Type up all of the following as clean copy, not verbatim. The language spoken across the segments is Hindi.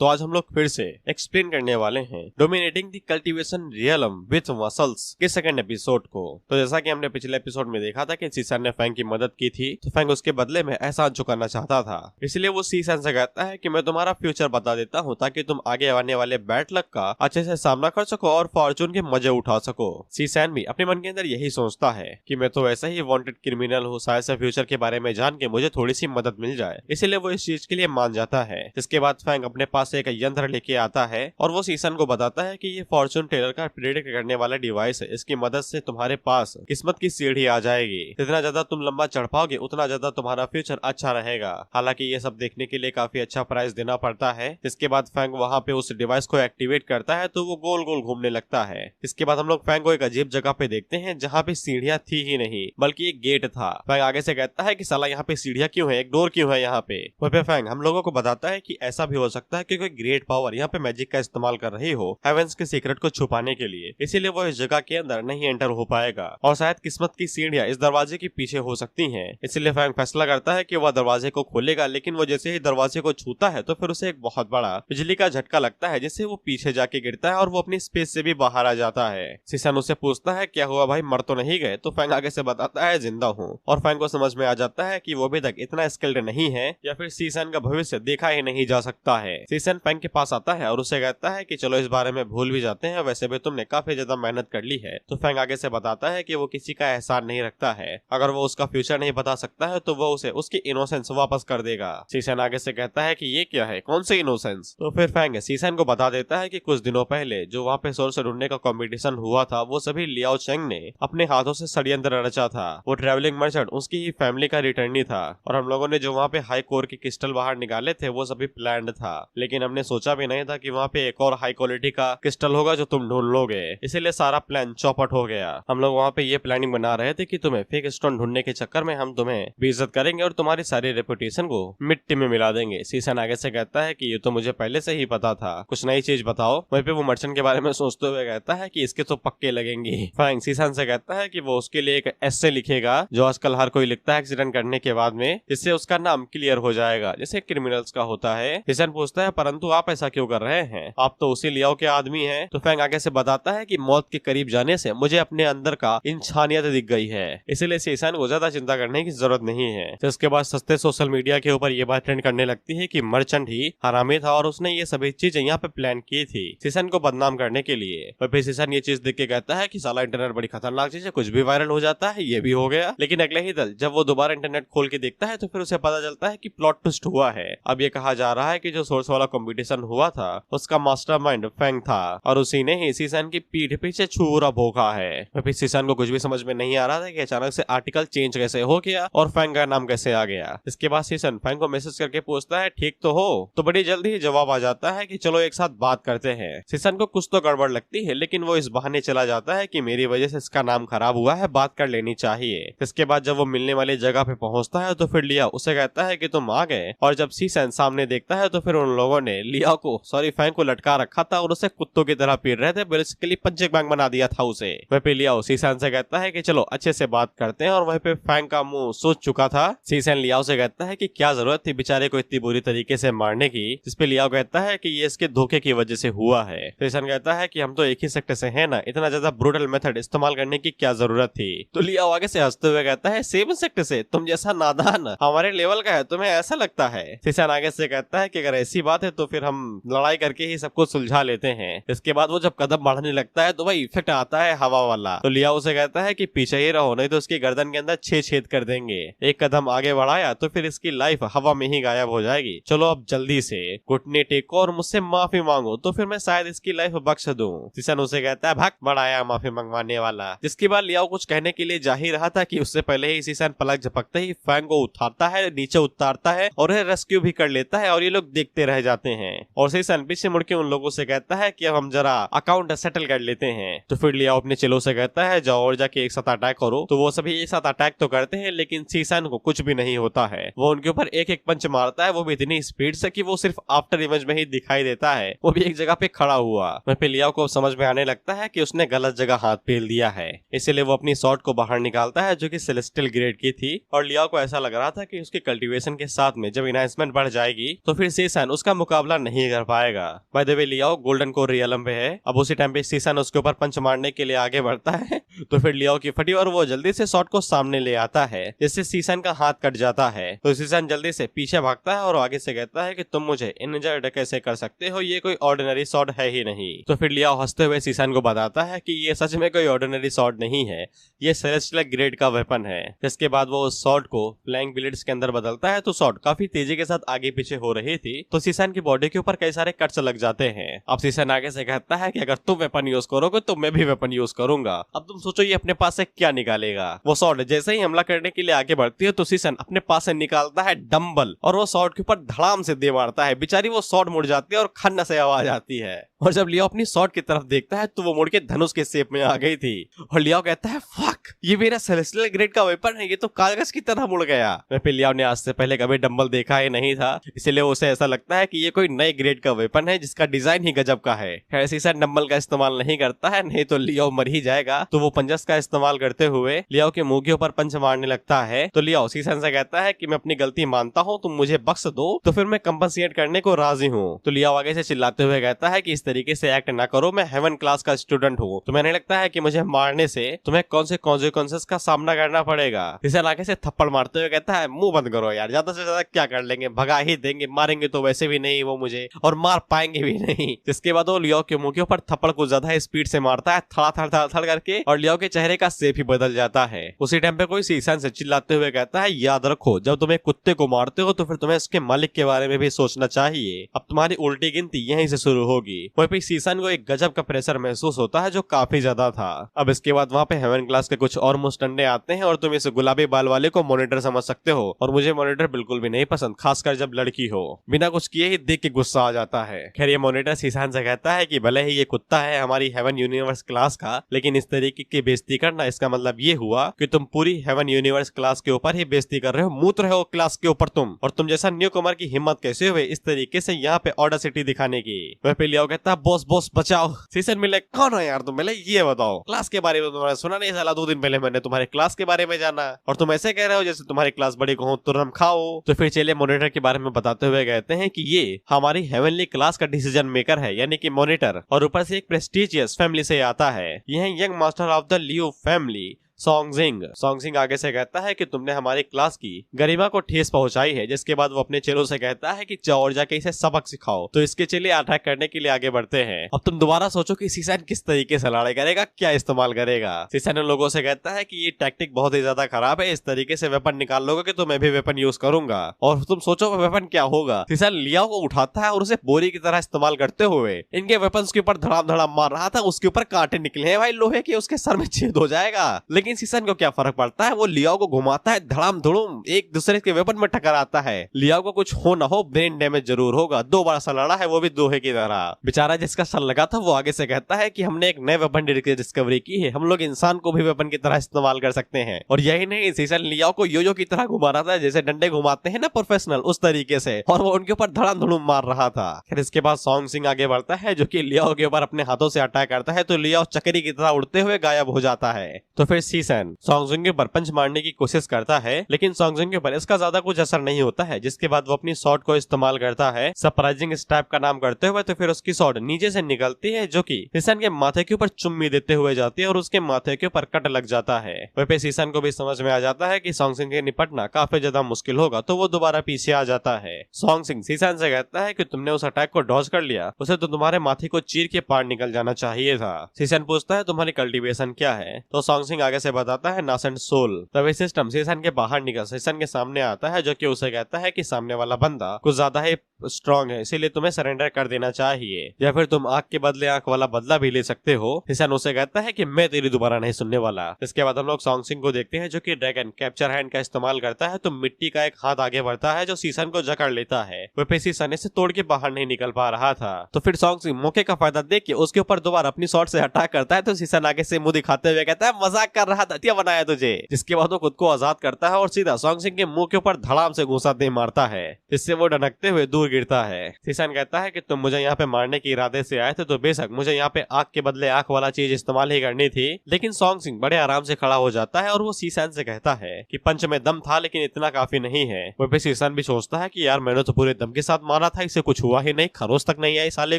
तो आज हम लोग फिर से एक्सप्लेन करने वाले हैं dominating the cultivation realm with muscles के सेकंड एपिसोड को। तो जैसा कि हमने पिछले एपिसोड में देखा था कि सीसन ने फैंग की मदद की थी, तो फैंग उसके बदले में एहसान चुकाना चाहता था। इसलिए वो सीसन से कहता है कि मैं तुम्हारा फ्यूचर बता देता हूँ ताकि तुम आगे आने वाले बैड लक का अच्छे से सामना कर सको और फॉर्चून के मजे उठा सको। सीसन भी अपने मन के अंदर यही सोचता है कि मैं तो ऐसा ही वांटेड क्रिमिनल हूँ, शायद से फ्यूचर के बारे में जान के मुझे थोड़ी सी मदद मिल जाए। इसीलिए वो इस चीज के लिए मान जाता है। इसके बाद फैंग अपने पास एक यंत्र लेके आता है और वो सीसन को बताता है कि ये फॉर्चून टेलर का प्रेडिक्ट करने वाला डिवाइस है। इसकी मदद से तुम्हारे पास किस्मत की सीढ़ी आ जाएगी। जितना ज्यादा तुम लंबा चढ़ पाओगे उतना ज्यादा तुम्हारा फ्यूचर अच्छा रहेगा। हालांकि ये सब देखने के लिए काफी अच्छा प्राइस देना पड़ता है। इसके बाद फैंग वहाँ पे उस डिवाइस को एक्टिवेट करता है तो वो गोल गोल घूमने लगता है। इसके बाद हम लोग फैंग को एक अजीब जगह पे देखते हैं जहाँ पे सीढ़ियाँ थी ही नहीं बल्कि एक गेट था। फैंग आगे से कहता है कि साला यहाँ पे सीढ़ियाँ क्यों है, एक डोर क्यों है यहाँ पे। वहीं पे फैंग हम लोगों को बताता है कि ऐसा भी हो सकता है कि कोई ग्रेट पावर यहाँ पे मैजिक का इस्तेमाल कर रही हो हेवेंस के सीक्रेट को छुपाने के लिए, इसीलिए वो इस जगह के अंदर नहीं एंटर हो पाएगा और शायद किस्मत की सीढ़ियाँ इस दरवाजे के पीछे हो सकती हैं। इसलिए फैंग फैसला करता है कि वह दरवाजे को खोलेगा, लेकिन वो जैसे ही दरवाजे को छूता है तो फिर उसे एक बहुत बड़ा बिजली का झटका लगता है जिससे वो पीछे जाके गिरता है और वो अपनी स्पेस से भी बाहर आ जाता है। सीसन उससे पूछता है क्या हुआ भाई, मर तो नहीं गए? तो फैंग आगे से बताता है जिंदा हूँ। और फैंग को समझ में आ जाता है कि वो अभी तक इतना स्किल्ड नहीं है या फिर सीसन का भविष्य देखा ही नहीं जा सकता है। सीसन फैंग के पास आता है और उसे कहता है कि चलो इस बारे में भूल भी जाते हैं, वैसे भी तुमने काफी ज्यादा मेहनत कर ली है। तो फैंग आगे से बताता है कि वो किसी का एहसान नहीं रखता है, अगर वो उसका फ्यूचर नहीं बता सकता है तो वो उसे उसकी इनोसेंस वापस कर देगा। सीसन आगे से कहता है कि ये क्या है, कौन सी इनोसेंस? तो फिर फैंग सीसन को बता देता है कि कुछ दिनों पहले जो वहाँ पे सोर्स ढूंढने का कंपटीशन हुआ था वो सभी लियाओ चेंग ने अपने हाथों से षड्यंत्र रचा था। वो ट्रैवलिंग मर्चेंट उसकी ही फैमिली का रिटर्नी था और हम लोगों ने जो वहाँ पे हाई कोर के क्रिस्टल बाहर निकाले थे वो सभी प्लान्ड था, लेकिन हमने सोचा भी नहीं था कि वहाँ पे एक और हाई क्वालिटी का क्रिस्टल होगा जो तुम ढूंढ लोगे। इसीलिए सारा प्लान चौपट हो गया। हम लोग वहाँ पे ये प्लानिंग बना रहे थे कि तुम्हें फेक स्टोन ढूंढने के चक्कर में हम तुम्हें बेइज्जत करेंगे और तुम्हारी सारी रेपुटेशन को मिट्टी में मिला देंगे। सीसन आगे से कहता है कि ये तो मुझे पहले से ही पता था, कुछ नई चीज बताओ। वहीं पे वो मर्चेंट के बारे में सोचते हुए कहता है कि इसके तो पक्के लगेंगे। फैंग सीसन से कहता है कि वो उसके लिए एक एस्से लिखेगा जो आजकल हर कोई लिखता है एक्सीडेंट करने के बाद में, जिससे उसका नाम क्लियर हो जाएगा जैसे क्रिमिनल्स का होता है। सीसन पूछता है परंतु आप ऐसा क्यों कर रहे हैं, आप तो उसी लियाओ के आदमी हैं। तो फैंग आगे से बताता है कि मौत के करीब जाने से मुझे अपने अंदर का इंसानियत दिख गई है, इसीलिए सीसन को ज्यादा चिंता करने की जरूरत नहीं है। तो इसके बाद सस्ते सोशल मीडिया के ऊपर ये बात ट्रेंड करने लगती है कि मर्चेंट ही हरामी था और उसने ये सभी चीजें यहाँ पे प्लान की थी सीसन को बदनाम करने के लिए। और फिर सीसन ये चीज देख के कहता है कि साला इंटरनेट बड़ी खतरनाक चीज है, कुछ भी वायरल हो जाता है। ये भी हो गया, लेकिन अगले ही दल जब वो दोबारा इंटरनेट खोल के देखता है तो फिर उसे पता चलता है कि प्लॉट ट्विस्ट हुआ है। अब ये कहा जा रहा है कि जो सोर्स वाला कंपटीशन हुआ था उसका मास्टरमाइंड फैंग था और उसी ने ही सीसन की पीठ पीछे छुरा भोंका है। फिर सीसन को कुछ भी समझ में नहीं आ रहा था कि अचानक से आर्टिकल चेंज कैसे हो गया और फैंग का नाम कैसे आ गया। इसके बाद सीसन फैंग को मैसेज करके पूछता है ठीक तो हो, तो बड़ी जल्दी ही जवाब आ जाता है कि चलो एक साथ बात करते हैं। सीसन को कुछ तो गड़बड़ लगती है, लेकिन वो इस बहाने चला जाता है कि मेरी वजह से इसका नाम खराब हुआ है, बात कर लेनी चाहिए। इसके बाद जब वो मिलने वाली जगह पे पहुंचता है तो फिर लिया उसे कहता है कि तुम आ गए, और जब सीसन सामने देखता है तो फिर उन लोगों ने लिया को फैंग को लटका रखा था और उसे कुत्तों की तरह पीट रहे थे। बेसिकली पंचिंग बैग बना दिया था उसे। वहीं पे लिया सीसन से कहता है कि चलो अच्छे से बात करते हैं और वहीं पे फैंग का मुंह सूज चुका था। सीसन लियाओ से कहता है कि क्या जरूरत थी बेचारे को इतनी बुरी तरीके से मारने की, जिसपे लियाओ कहता है कि ये इसके धोखे की वजह से हुआ है। सीसन कहता है कि हम तो एक ही सेक्टर से हैं ना, इतना ज्यादा ब्रूटल मेथड इस्तेमाल करने की क्या जरूरत थी। तो लियाओ आगे से हंसते हुए कहता है सेम सेक्टर से, तुम जैसा नादान हमारे लेवल का है, तुम्हें ऐसा लगता है। सीसन आगे से कहता है कि अगर ऐसी बात है तो फिर हम लड़ाई करके ही सब कुछ सुलझा लेते हैं। इसके बाद वो जब कदम बढ़ने लगता है तो भाई इफेक्ट आता है हवा वाला। तो लिया उसे कहता है कि पीछे ही रहो नहीं तो उसकी गर्दन के अंदर 6 छेद कर देंगे। एक कदम आगे बढ़ाया तो फिर इसकी लाइफ हवा में ही गायब हो जाएगी। चलो अब जल्दी से घुटने टेको और मुझसे माफी मांगो तो फिर मैं शायद इसकी लाइफ बख्श दूं। सीसन उसे कहता है भाग बढ़ाया माफी मंगवाने वाला। जिसके बाद लियाओ कुछ कहने के लिए जा ही रहा था कि उससे पहले ही सीसन पलक झपकते ही फैंग को उठाता है, नीचे उतारता है और रेस्क्यू भी कर लेता है और ये लोग देखते रह जाते हैं। और सीसन पीछे मुड़ के उन लोगों से कहता है कि अब हम जरा अकाउंट सेटल कर लेते हैं। तो फिर लियाओ अपने चेलों से कहता है जाओ और जाके एक साथ अटैक करो। तो वो सभी एक साथ अटैक तो करते हैं, लेकिन सीसन को कुछ भी नहीं होता है। वो उनके ऊपर एक एक पंच मारता है, वो भी इतनी स्पीड से कि वो सिर्फ आफ्टर इमेज में ही दिखाई देता है, वो भी एक जगह पे खड़ा हुआ। फिर लियाओ को समझ में आने लगता है कि उसने गलत जगह हाथ फेर दिया है, इसलिए वो अपनी शॉट को बाहर निकालता है जो कि सेलेस्टियल ग्रेड की थी। और लियाओ को ऐसा लग रहा था कि उसके कल्टीवेशन के साथ में जब इनहांसमेंट बढ़ जाएगी तो फिर सीसन उसका मुकाबला नहीं कर पाएगा। By the way Liao golden core realm पे है। अब उसी टाइम पे सीसन उसके ऊपर पंच मारने के लिए आगे बढ़ता है तो फिर लियाओ की फटी और वो जल्दी से शॉट को सामने ले आता है, जिससे सीसन का हाथ कट जाता है। तो सीसन जल्दी से पीछे भागता है और आगे से कहता है कि तुम मुझे इंजर्ड कैसे कर सकते हो, ये कोई ऑर्डिनरी शॉट है ही नहीं। तो फिर लियाओ हंसते हुए सीसन को बताता है कि ये सच में कोई ऑर्डिनरी शॉट नहीं है, ये सेलेस्टियल ग्रेड का वेपन है। जिसके बाद वो उस शॉट को फ्लाइंग ब्लेड्स के अंदर बदलता है तो शॉट काफी तेजी के साथ आगे पीछे हो रही थी। तो सीसन की बॉडी के ऊपर कई सारे कट्स लग जाते हैं। अब सीसन आगे से कहता है कि अगर तुम वेपन यूज करोगे तो मैं भी वेपन यूज करूंगा। अब तुम सोचो ये अपने पास से क्या निकालेगा। वो शॉट जैसे ही हमला करने के लिए आगे बढ़ती है तो सीसन अपने पास से निकालता है डंबल और वो शॉट के ऊपर धड़ाम से दे मारता है। बेचारी वो शॉट मुड़ जाती है और खन्ना से आवाज आती है। और जब लियाओ अपनी शॉट की तरफ देखता है तो वो मुड़ के धनुष के शेप में आ गई थी। और लियाओ कहता है फक, ये मेरा सेलेस्टियल ग्रेड का वेपन है, ये तो कागज की तरह मुड़ गया। वैसे लियाओ ने आज से पहले कभी डंबल देखा ही नहीं था, इसलिए उसे ऐसा लगता है कि ये कोई नए ग्रेड का वेपन है जिसका डिजाइन ही गजब का है। खैर सीसन डंबल का इस्तेमाल नहीं करता है, नहीं तो लियाओ मर ही जाएगा। तो वो पंजस का इस्तेमाल करते हुए लियाओ के मुंह के ऊपर पंच मारने लगता है। तो लियाओ सीसन से कहता है कि मैं अपनी गलती मानता हूँ, तुम मुझे बख्श दो तो फिर मैं कंपनसेट करने को राजी हूँ। तो लियाओ आगे से चिल्लाते हुए कहता है कि इस तरीके से एक्ट ना करो, मैं हेवन क्लास का स्टूडेंट हूँ, तो मैंने लगता है कि मुझे मारने से तुम्हें कौन से कॉन्सिक्वेंसेस का सामना करना पड़ेगा। सीसन आगे से थप्पड़ मारते हुए कहता है मुंह बंद करो यार, ज्यादा से ज्यादा क्या कर लेंगे, भगा ही देंगे, मारेंगे तो वैसे भी नहीं वो मुझे, और मार पाएंगे भी नहीं। जिसके बाद वो लियाओ के मुंह के ऊपर थप्पड़ को ज्यादा स्पीड से मारता है, थड़ा थड़ थड़ थड़ करके, और लियाओ के चेहरे का शेप ही बदल जाता है। उसी टाइम पे कोई सीसन से चिल्लाते हुए कहता है याद रखो, जब तुम एक कुत्ते को मारते हो तो फिर तुम्हें उसके मालिक के बारे में भी सोचना चाहिए। अब तुम्हारी उल्टी गिनती यहीं से शुरू होगी। वहीं पे सीसन को एक गजब का प्रेशर महसूस होता है जो काफी ज्यादा था। अब इसके बाद वहाँ पे हेवन क्लास के कुछ और मुस्टंडे आते हैं और तुम इस गुलाबी बाल वाले को मॉनिटर समझ सकते हो, और मुझे मॉनिटर बिल्कुल भी नहीं पसंद, खासकर जब लड़की हो। बिना कुछ किए ही देख के गुस्सा आ जाता है। खैर ये मॉनिटर सीसन से कहता है कि भले ही ये कुत्ता है हमारी हेवन यूनिवर्स क्लास का, लेकिन इस तरीके की बेइज्जती करना इसका मतलब ये हुआ कि तुम पूरी हेवन यूनिवर्स क्लास के ऊपर ही बेइज्जती कर रहे हो, मूत रहे हो क्लास के ऊपर तुम, और तुम जैसा न्यू कमर की हिम्मत कैसे हुए इस तरीके से यहाँ पे ऑडेसिटी दिखाने की। वह पे लियाओ कहता है बॉस बॉस बचाओ। सीसन मिले कौन हो यार तुम, मिले ये बताओ क्लास के बारे में तुम्हारा सुना नहीं साला, 2 दिन पहले मैंने तुम्हारे क्लास के बारे में जाना और तुम ऐसे कह रहे हो जैसे तुम्हारी क्लास बड़ी को तुरम खाओ। तो फिर चले मॉनिटर के बारे में बताते हुए कहते हैं कि ये हमारी हेवनली क्लास का डिसीजन मेकर है, यानी कि मॉनिटर, और ऊपर से एक प्रेस्टिजियस फैमिली से आता है। यह young master of the Leo family Songjing आगे से कहता है कि तुमने हमारी क्लास की गरिमा को ठेस पहुंचाई है। जिसके बाद वो अपने चेलों से कहता है कि जाओ और जाके इसे सबक सिखाओ। तो इसके चेले अटैक करने के लिए आगे बढ़ते हैं। अब तुम दोबारा सोचो कि सीसन किस तरीके से लड़ाई करेगा, क्या इस्तेमाल करेगा। सीसन उन लोगों से कहता है कि ये टैक्टिक बहुत ही ज्यादा खराब है, इस तरीके से वेपन निकाल लोगे कि तो मैं भी वेपन यूज करूंगा, और तुम सोचो वेपन क्या होगा। सीसन लियाओ को उठाता है और उसे बोरी की तरह इस्तेमाल करते हुए इनके वेपन्स के ऊपर धड़ाम धड़ाम मार रहा था। उसके ऊपर कांटे निकले हैं भाई लोहे के, उसके सर में छेद हो जाएगा। लेकिन सीसन को क्या फर्क पड़ता है, वो लियाओ को घुमाता है, धड़ाम धुड़ुम एक दूसरे के वेपन में टकराता है। लियाओ को कुछ हो ना हो ब्रेन डैमेज जरूर होगा। 2 बार सा लड़ा है, वो भी दोहे की तरह। बेचारा जिसका सर लगा था वो आगे से कहता है कि हमने एक नए वेपन डिस्कवरी की है, हम लोग इंसान को भी वेपन की तरह इस्तेमाल कर सकते हैं। और यही नहीं, सीसन लियाओ को योयो की तरह घुमा रहा था, जैसे डंडे घुमाते हैं ना प्रोफेशनल, उस तरीके से, और वो उनके ऊपर धड़ाम धुड़ुम मार रहा था। फिर इसके बाद सोंगजिंग आगे बढ़ता है जो कि लियाओ के ऊपर अपने हाथों से अटैक करता है। तो लियाओ चक्री की तरह उड़ते हुए गायब हो जाता है। तो फिर सीसन सोंगजिंग के ऊपर पंच मारने की कोशिश करता है, लेकिन सोंगजिंग के ऊपर इसका ज्यादा कुछ असर नहीं होता है। जिसके बाद वो अपनी शॉट को इस्तेमाल करता है सरप्राइजिंग स्टैप का नाम करते हुए। तो फिर उसकी शॉट नीचे से निकलती है जो कि सीसन के माथे के ऊपर चुम्मी देते हुए जाती है और उसके माथे के ऊपर कट लग जाता है। वहीं पे सीसन को भी समझ में आ जाता है कि सोंगजिंग के निपटना काफी ज्यादा मुश्किल होगा, तो वो दोबारा पीछे आ जाता है। सोंगजिंग सीसन से कहता है कि तुमने उस अटैक को डॉज कर लिया, उसे तो तुम्हारे माथे को चीर के पार निकल जाना चाहिए था। सीसन पूछता है तुम्हारी कल्टीवेशन क्या है, तो सोंगजिंग आगे से बताता है नासेंट सोल। तभी सिस्टम सीसन के बाहर निकल सीसन के सामने आता है जो कि उसे कहता है कि सामने वाला बंदा कुछ ज्यादा ही स्ट्रॉन्ग है, इसीलिए तुम्हें सरेंडर कर देना चाहिए, या फिर तुम आंख के बदले आंख वाला बदला भी ले सकते हो। सीसन उसे कहता है कि मैं तेरी दोबारा नहीं सुनने वाला। इसके बाद हम लोग सोंगजिंग को देखते हैं जो कि ड्रैगन कैप्चर हैंड का इस्तेमाल करता है। तो मिट्टी का एक हाथ आगे बढ़ता है जो सीसन को जकड़ लेता है। वह सीसन इसे तोड़ के बाहर नहीं निकल पा रहा था। तो फिर सोंगजिंग मौके का फायदा देख के उसके ऊपर दोबारा अपनी शॉट से अटैक करता है। तो सीसन आगे से मुंह दिखाते हुए कहता है मजाक कर हत्या बनाया तुझे। जिसके बाद वो खुद को आजाद करता है और सीधा सॉन्ग सिंह के मुंह के ऊपर धड़ाम से घूंसा दे मारता है, जिससे वो ढनकते हुए दूर गिरता है। सीसन कहता है कि तुम मुझे यहाँ पे मारने के इरादे से आए थे तो बेशक मुझे यहाँ पे आग के बदले आंख वाला चीज इस्तेमाल ही करनी थी। लेकिन सॉन्ग सिंह बड़े आराम से खड़ा हो जाता है और वो सीसन से कहता है कि पंच में दम था लेकिन इतना काफी नहीं है। वहीं पे सीसन भी सोचता है कि यार मैंने तो पूरे दम के साथ मारा था, इससे कुछ हुआ ही नहीं, खरोच तक नहीं आई साले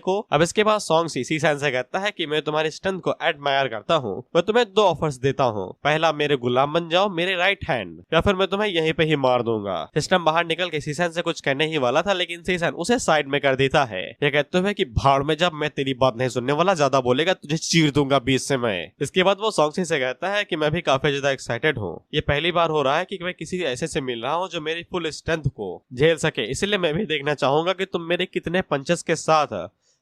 को। अब इसके बाद सॉन्ग सीसन से कहता है कि मैं तुम्हारी स्ट्रेंथ को एडमायर करता हूँ, मैं तुम्हें 2 ऑफर्स देता हूँ। पहला, मेरे गुलाम बन जाओ मेरे राइट हैंड, या फिर मैं तुम्हें यहीं पे ही मार दूंगा। सिस्टम बाहर निकल के सीसन से कुछ कहने ही वाला था लेकिन सीसन उसे साइड में कर देता है। ये कहते हुए कि भाड़ में जब, मैं तेरी बात नहीं सुनने वाला, ज्यादा बोलेगा तुझे चीर दूंगा बीच से मैं। इसके बाद वो सॉन्ग से कहता है कि मैं भी काफी ज्यादा एक्साइटेड हूँ, ये पहली बार हो रहा है कि मैं किसी ऐसे से मिल रहा हूँ जो मेरी फुल स्ट्रेंथ को झेल सके, इसलिए मैं भी देखना चाहूंगा कि तुम मेरे कितने पंचेस के साथ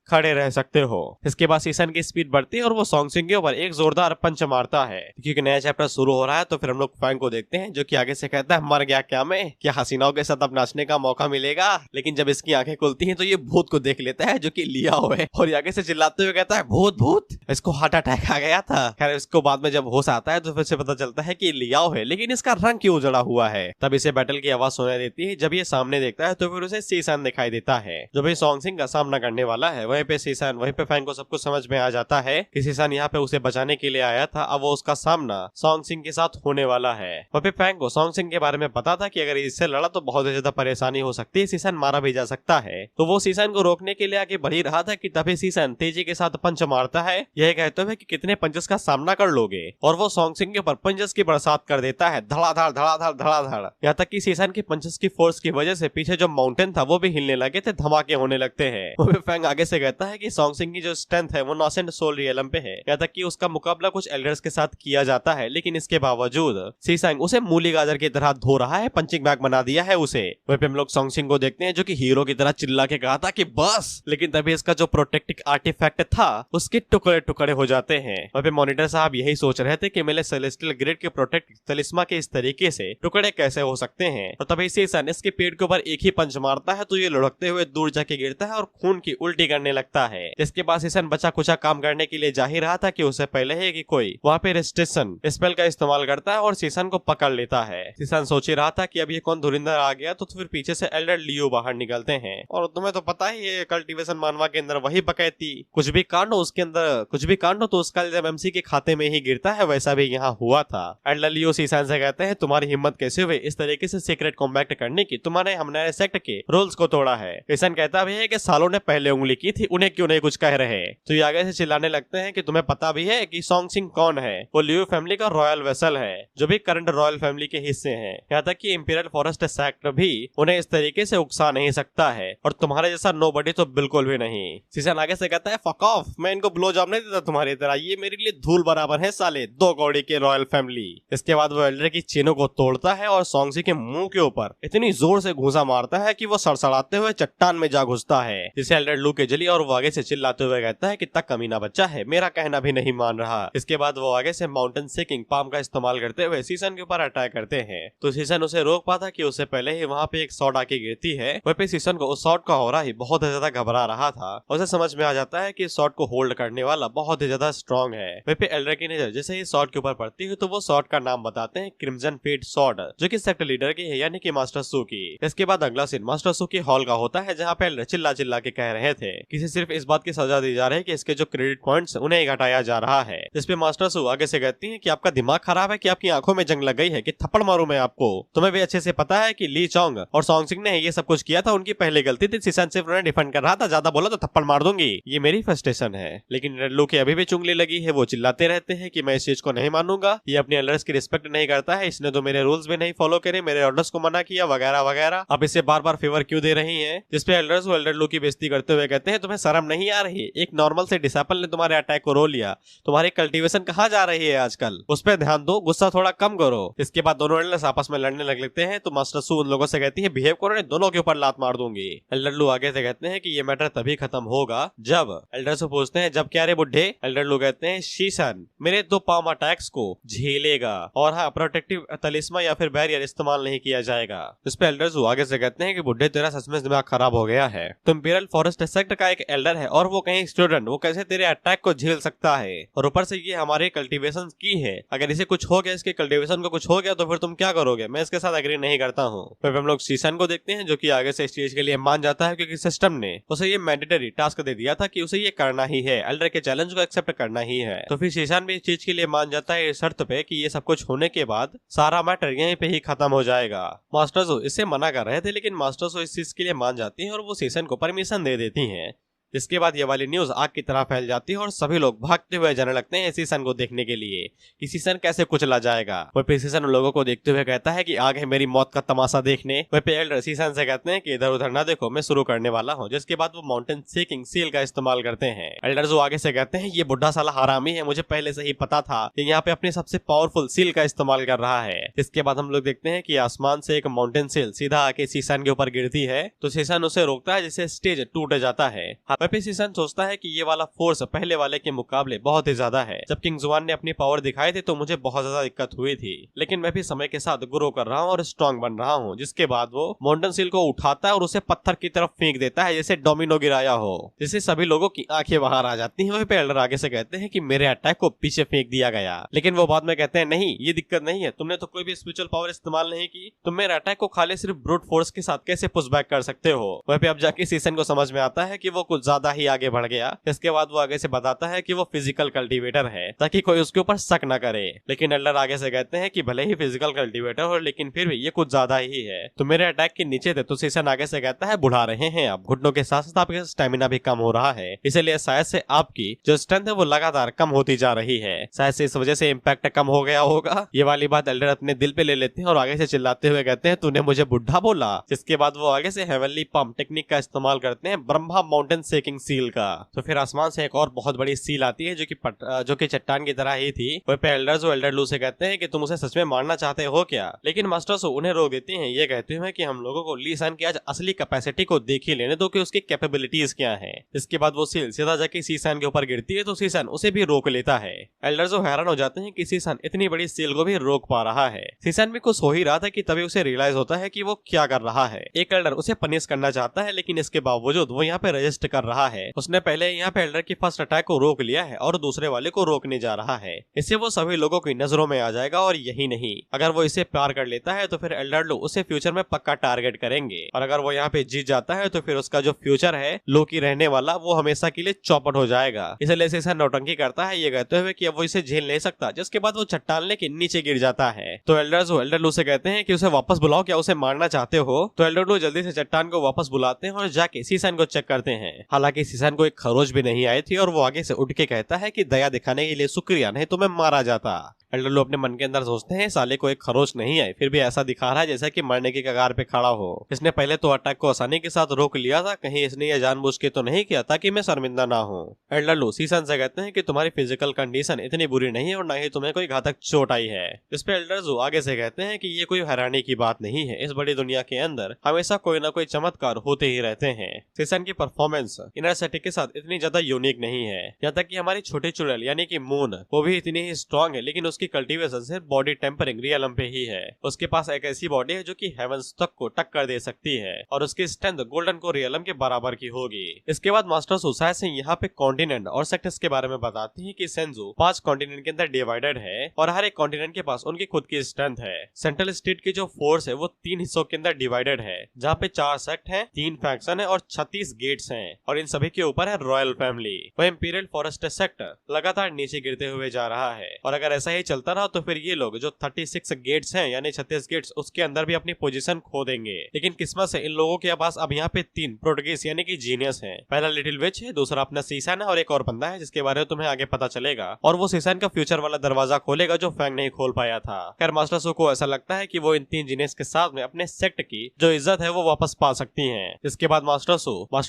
खड़े रह सकते हो। इसके बाद सीसन की स्पीड बढ़ती है और वो सॉन्ग सिंह के ऊपर एक जोरदार पंच मारता है। क्योंकि नया चैप्टर शुरू हो रहा है तो फिर हम लोग फैंग को देखते हैं जो कि आगे से कहता है मर गया क्या मैं, क्या हसीनाओं के साथ अब नाचने का मौका मिलेगा। लेकिन जब इसकी आंखें खुलती हैं तो ये भूत को देख लेता है जो कि लिया हुआ है और आगे से चिल्लाते हुए कहता है भूत भूत, इसको हार्ट अटैक आ गया था। खैर इसको बाद में जब होश आता है तो फिर से पता चलता है कि लिया है, लेकिन इसका रंग क्यों उजड़ा हुआ है। तब इसे बैटल की आवाज सुनाई देती है। जब ये सामने देखता है तो फिर उसे सीसन दिखाई देता है जो भी सॉन्ग सिंह का सामना करने वाला है। वहीं पे सीसन, वहीं पे फैंग को सब कुछ समझ में आ जाता है कि सीसन यहाँ पे उसे बचाने के लिए आया था। अब वो उसका सामना सॉन्ग सिंह के साथ होने वाला है। वहीं पे फैंग को सॉन्ग सिंह के बारे में पता था कि अगर इससे लड़ा तो बहुत ज्यादा परेशानी हो सकती है, सीसन मारा भी जा सकता है। तो वो सीसन को रोकने के लिए आगे बढ़ ही रहा था कि तभी सीसन तेजी के साथ पंच मारता है, यह कहते हुए कि कितने पंचेस का सामना कर लोगे, और वो सॉन्ग सिंह के ऊपर पंचेस की बरसात कर देता है, धड़ाधड़ धड़ाधड़ धड़ाधड़। यहाँ तक कि सीसन की पंचेस की फोर्स की वजह से पीछे जो माउंटेन था वो भी हिलने लगे थे, धमाके होने लगते हैं। वो भी फैंग आगे से कहता है कि सॉन्ग सिंह की जो स्ट्रेंथ है वो नॉसेंट सोल रियलम पे है। यहाँ तक कि उसका मुकाबला कुछ एल्डर्स के साथ किया जाता है, लेकिन इसके बावजूद सीसंग उसे मूली गाजर की तरह धो रहा है, पंचिंग बैग बना दिया है उसे। वहीं पे हम लोग सॉन्ग सिंह को देखते हैं जो कि हीरो की तरह चिल्ला के कहा था कि बस, लेकिन तभी इसका जो प्रोटेक्टिव आर्टिफैक्ट था उसके टुकड़े टुकड़े हो जाते हैं। वहीं पे मॉनिटर साहब यही सोच रहे थे कि मेरे सेलेस्टियल ग्रिड के प्रोटेक्ट तलिस्मा के इस तरीके से टुकड़े कैसे हो सकते हैं। और तभी सीसन इसके पेट के ऊपर एक ही पंच मारता है तो ये लुढ़कते हुए दूर जाके गिरता है और खून की उल्टी करने लगता है। जिसके बाद सीसन बचा कुचा काम करने के लिए जा ही रहा था कि उसे पहले ही कि कोई वहाँ पे रेस्ट्रिक्शन स्पेल का इस्तेमाल करता है और सीसन को पकड़ लेता है। सीसन सोच ही रहा था कि अब ये कौन धुरिंदर आ गया, तो फिर पीछे से एल्डर लियो बाहर निकलते हैं। और तुम्हें तो पता ही है कल्टीवेशन मानवा के अंदर वही बकैती, कुछ भी कांड हो उसके अंदर, कुछ भी कांड हो तो उसका जब एमसी के खाते में ही गिरता है, वैसा भी यहाँ हुआ था। एल्डर लियो सीसन से कहते हैं तुम्हारी हिम्मत कैसे हुई इस तरीके से सीक्रेट कॉम्बैक्ट करने की, तुम्हारे हमने सेक्ट के रूल्स को तोड़ा है। सीसन कहता भी है कि सालों ने पहले उंगली की थी, उन्हें क्यों नहीं कुछ कह रहे। तो ये आगे से चिल्लाने लगते हैं कि तुम्हें पता भी है कि सॉन्ग सिंह कौन है, वो लियो फैमिली का रॉयल वेसल है जो भी करंट रॉयल फैमिली के हिस्से हैं। यहाँ तक कि इंपीरियल फॉरेस्ट सेक्ट भी उन्हें इस तरीके से उकसा नहीं सकता है, और तुम्हारे जैसा नोबडी तो बिल्कुल भी नहीं। सीसन आगे से कहता है फक ऑफ, मैं इनको ब्लो जॉब नहीं देता तुम्हारी तरह, ये मेरे लिए धूल बराबर है साले 2 कौड़ी के रॉयल फैमिली। इसके बाद वो एल्डर की चेनों को तोड़ता है और सॉन्ग सिंह के मुंह के ऊपर इतनी जोर से घूंसा मारता है कि वो सड़सड़ाते हुए चट्टान में जा घुसता है, जिसे एल्डर लू के जली, और वो आगे से चिल्लाते हुए कहता है कि तक कमीना बच्चा है, मेरा कहना भी नहीं मान रहा। इसके बाद वो आगे से माउंटेन सेकिंग पाम का इस्तेमाल करते हुए सीसन के ऊपर अटैक करते हैं। तो सीसन उसे रोक पाता कि उससे पहले ही वहाँ पे एक शॉट आके गिरती है। वहीं पे सीसन को उस शॉट का हो रहा ही बहुत ज्यादा घबरा रहा था, उसे समझ में आ जाता है कि इस शॉट को होल्ड करने वाला बहुत ही ज्यादा स्ट्रॉन्ग है। वहीं पे एल्डर की नजर जैसे ही शॉट के ऊपर पड़ती है तो वो शॉट का नाम बताते हैं क्रिम्सन फेड शॉट, जो कि सेक्ट लीडर की है यानी कि मास्टर सू की। इसके बाद अगला सीन मास्टर सू की हॉल का होता है जहाँ पे एल्डर चिल्ला चिल्ला के कह रहे थे कि सिर्फ इस बात की सजा दी जा रही है कि इसके जो क्रेडिट पॉइंट्स उन्हें घटाया जा रहा है। जिसपे मास्टर सू आगे से कहती है कि आपका दिमाग खराब है कि आपकी आंखों में जंग लग गई है कि थप्पड़ मारूं मैं आपको। तुम्हें भी अच्छे से पता है कि ली चोंग और सॉन्ग सिंह ने ये सब कुछ किया था, उनकी पहली गलती थी, सीसन सिर्फ उन्हें डिफेंड कर रहा था, ज्यादा बोला तो थप्पड़ मार दूंगी, ये मेरी फ्रस्ट्रेशन है। लेकिन रेडलू की अभी भी चुंगली लगी है, वो चिल्लाते रहते हैं कि मैं इस चीज को नहीं मानूंगा, ये अपने एल्डर्स की रिस्पेक्ट नहीं करता है, इसने तो मेरे रूल्स भी नहीं फॉलो करे, मेरे ऑर्डर्स को मना किया वगैरह वगैरह, अब इसे बार बार फेवर क्यों दे रही है। जिसपे एल्डर्स वो एल्डर लू की बेइज्जती करते हुए कहते हैं तुम्हें शर्म नहीं आ रही, एक नॉर्मल से डिसाइपल ने तुम्हारे अटैक को रो लिया, तुम्हारी कल्टीवेशन कहाँ जा रही है आजकल, उस पर ध्यान दो, गुस्सा थोड़ा कम करो। इसके बाद दोनों एल्डर्स आपस में लड़ने लगते हैं तो मास्टर सू उन लोगों से कहती है बिहेव करो, नहीं दोनों के ऊपर लात मार दूंगी। एल्डर लू आगे से कहते हैं कि ये मैटर तभी खत्म होगा जब, एल्डर से पूछते हैं जब क्या रे बुड्ढे। एल्डर लू कहते हैं शीशन मेरे 2 पाम अटैक्स को झेलेगा, और हाँ प्रोटेक्टिव तलिस्मा या फिर बैरियर इस्तेमाल नहीं किया जाएगा। इस पे एल्डर लू आगे से कहते हैं कि बुड्ढे तेरा सच में दिमाग खराब हो गया है, तुम इंपीरियल फॉरेस्ट सेक्ट का एक एक एल्डर है और वो कहीं स्टूडेंट, वो कैसे तेरे अटैक को झेल सकता है? और ऊपर से ये हमारे कल्टीवेशन की है, अगर इसे कुछ हो गया, इसके कल्टीवेशन को कुछ हो गया तो फिर तुम क्या करोगे? मैं इसके साथ एग्री नहीं करता हूँ। फिर हम लोग सीसन को देखते हैं जो कि आगे से इस चीज के लिए मान जाता है क्योंकि सिस्टम ने उसे ये मैंडेटरी टास्क दे दिया था कि उसे ये करना ही है, एल्डर के चैलेंज को एक्सेप्ट करना ही है। तो फिर सीसन भी इस चीज के लिए मान जाता है इस शर्त पे कि ये सब कुछ होने के बाद सारा मैटर यहीं पे ही खत्म हो जाएगा। मास्टर ज़ो इससे मना कर रहे थे लेकिन मास्टर ज़ो इस चीज के लिए मान जाती है और वो सीसन को परमिशन दे देती है। जिसके बाद ये वाली न्यूज आग की तरह फैल जाती है और सभी लोग भागते हुए जाने लगते हैं सीसन को देखने के लिए कि सीसन कैसे कुचला जाएगा। वह पे सीसन लोगों को देखते हुए कहता है कि आगे मेरी मौत का तमाशा देखने। वह पे एल्डर सीसन से कहते हैं कि इधर उधर ना देखो, मैं शुरू करने वाला हूँ। जिसके बाद वो माउंटेन सीकिंग सील का इस्तेमाल करते हैं। एल्डर जो आगे से कहते हैं ये बुढ़ा साला हरामी है, मुझे पहले से ही पता था कि यहाँ पे अपने सबसे पावरफुल सील का इस्तेमाल कर रहा है। इसके बाद हम लोग देखते हैं कि आसमान से एक माउंटेन सील सीधा आके सीसन के ऊपर गिरती है तो सीसन उसे रोकता है जिससे स्टेज टूट जाता है। सीसन सोचता है कि ये वाला फोर्स पहले वाले के मुकाबले बहुत ही ज्यादा है। जब किंग जुआन ने अपनी पावर दिखाई थी तो मुझे बहुत ज्यादा दिक्कत हुई थी, लेकिन मैं भी समय के साथ ग्रो कर रहा हूँ और स्ट्रॉन्ग बन रहा हूँ। जिसके बाद वो माउंटेन सील को उठाता है और उसे पत्थर की तरफ फेंक देता है जैसे डोमिनो गिराया हो, जिससे सभी लोगों की आंखें बाहर आ जाती हैं। वहीं पे एल्डर आगे से कहते हैं कि मेरे अटैक को पीछे फेंक दिया गया, लेकिन वो बाद में कहते हैं नहीं ये दिक्कत नहीं है, तुमने तो कोई भी स्पिरिचुअल पावर इस्तेमाल नहीं की, तुम मेरे अटैक को खाली सिर्फ ब्रूट फोर्स के साथ कैसे पुश बैक कर सकते हो। वहीं पे अब जाके सीसन को समझ में आता है कि वो कुछ ज्यादा ही आगे बढ़ गया। इसके बाद वो आगे से बताता है कि वो फिजिकल कल्टीवेटर है ताकि कोई उसके ऊपर शक न करे, लेकिन एल्डर आगे से कहते हैं कि भले ही फिजिकल कल्टीवेटर हो लेकिन फिर भी ये कुछ ज्यादा ही है, तो मेरे अटैक के नीचे थे। तो सीसन आगे से कहता है बुढ़ा रहे हैं आप, घुटनों के साथ साथ आपका स्टेमिना भी कम हो रहा है, इसलिए शायद से आपकी जो स्ट्रेंथ है वो लगातार कम होती जा रही है, शायद से इस वजह से इम्पैक्ट कम हो गया होगा। ये वाली बात एल्डर अपने दिल पे ले लेते हैं और आगे से चिल्लाते हुए कहते हैं तूने मुझे बुढ़ा बोला। जिसके बाद वो आगे से हेवनली पंप टेक्निक का इस्तेमाल करते हैं, ब्रह्मा माउंटेन शेकिंग सील का। तो फिर आसमान से एक और बहुत बड़ी सील आती है जो कि चट्टान की तरह ही थी। वहीं पे एल्डर लू से कहते हैं कि तुम उसे सच में मारना चाहते हो क्या, लेकिन मास्टर्स उन्हें रोक देते हैं ये कहते हुए कि हम लोगों को ली सान की आज असली कैपेसिटी को देख ही लेने दो कि उसकी कैपेबिलिटीज क्या है। इसके बाद वो सील सीधा जाके सीसन के ऊपर गिरती है तो सीसन उसे भी रोक लेता है। एल्डर जो हैरान हो जाते हैं कि सीसन इतनी बड़ी सील को भी रोक पा रहा है। सीसन भी कुछ हो ही रहा था कि तभी उसे रियलाइज होता है कि वो क्या कर रहा है। एक एल्डर उसे पनिश करना चाहता है लेकिन इसके बावजूद वो यहाँ पे रजिस्ट कर रहा है। उसने पहले यहाँ पे एल्डर की फर्स्ट अटैक को रोक लिया है और दूसरे वाले को रोकने जा रहा है। इससे वो सभी लोगों की नजरों में आ जाएगा और यही नहीं, अगर वो इसे प्यार कर लेता है तो फिर एल्डर लो उसे फ्यूचर में पक्का टारगेट करेंगे और अगर वो यहाँ पे जीत जाता है तो फिर उसका जो फ्यूचर है लो की रहने वाला वो हमेशा के लिए चौपट हो जाएगा। इसलिए सीसन नौटंकी करता है ये कहते हुए कि अब वो इसे झेल नहीं सकता। जिसके बाद वो चट्टान लेके नीचे गिर जाता है। तो एल्डर लू से कहते हैं कि उसे वापस बुलाओ, क्या उसे मारना चाहते हो? तो एल्डर लू जल्दी से चट्टान को वापस बुलाते हैं और जाके सीसन को चेक करते हैं। हालांकि सीसन को एक खरोच भी नहीं आई थी और वो आगे से उठ के कहता है कि दया दिखाने के लिए शुक्रिया, नहीं तो मैं मारा जाता। एल्डर लू अपने मन के अंदर सोचते हैं साले को एक खरोच नहीं आई, फिर भी ऐसा दिखा रहा है जैसा कि मरने की कगार पे खड़ा हो। इसने पहले तो अटैक को आसानी के साथ रोक लिया था, कहीं इसने यह जानबूझ के तो नहीं किया ताकि मैं शर्मिंदा ना हूँ। एल्डर लू सीसन से कहते हैं कि तुम्हारी फिजिकल कंडीशन इतनी बुरी नहीं है और न ही तुम्हें कोई घातक चोट आई है। इस पे एल्डर लू आगे से कहते हैं कि ये कोई हैरानी की बात नहीं है, इस बड़ी दुनिया के अंदर हमेशा कोई ना कोई चमत्कार होते ही रहते हैं। सीसन की परफॉर्मेंस इनर सेटिंग के साथ इतनी ज्यादा यूनिक नहीं है, यहाँ तक कि हमारी छोटी चुड़ैल यानी कि मून वो भी इतनी ही स्ट्रॉन्ग है, लेकिन उसकी कल्टीवेशन से बॉडी टेम्परिंग रियलम पे ही है। उसके पास एक ऐसी बॉडी है जो कि हेवंस तक को टक्कर दे सकती है और उसकी स्ट्रेंथ गोल्डन को रियलम के बराबर की होगी। इसके बाद मास्टर सुसाई से यहाँ पे कॉन्टिनेंट और सेक्टर्स के बारे में बताती है कि सेंजू 5 कॉन्टिनेंट के अंदर डिवाइडेड है और हर एक कॉन्टिनेंट के पास उनकी खुद की स्ट्रेंथ है। सेंट्रल स्टेट की जो फोर्स है वो 3 हिस्सों के अंदर डिवाइडेड है, जहाँ पे 4 सेक्ट है, 3 फैक्शन है और 36 गेट्स हैं और इन सभी के ऊपर है रॉयल फैमिली। वह इंपीरियल फॉरेस्ट सेक्टर लगातार नीचे गिरते हुए जा रहा है और अगर ऐसा ही चलता रहा तो फिर ये लोग जो 36 गेट्स हैं यानी 36 गेट्स उसके अंदर भी अपनी पोजीशन खो देंगे। लेकिन किस्मत से इन लोगों के पास अब यहाँ पे 3 प्रोटगीज यानी कि जीनियस हैं। पहला लिटिल विच है, दूसरा अपना सीसन है और एक और बंदा है जिसके बारे में तुम्हें आगे पता चलेगा और वो सीसन का फ्यूचर वाला दरवाजा खोलेगा जो फैंग नहीं खोल पाया था। खैर मास्टर सू को ऐसा लगता है कि वो इन 3 जीनियस के साथ में अपने सेक्ट की जो इज्जत है वो वापस पा सकती है। इसके बाद मास्टर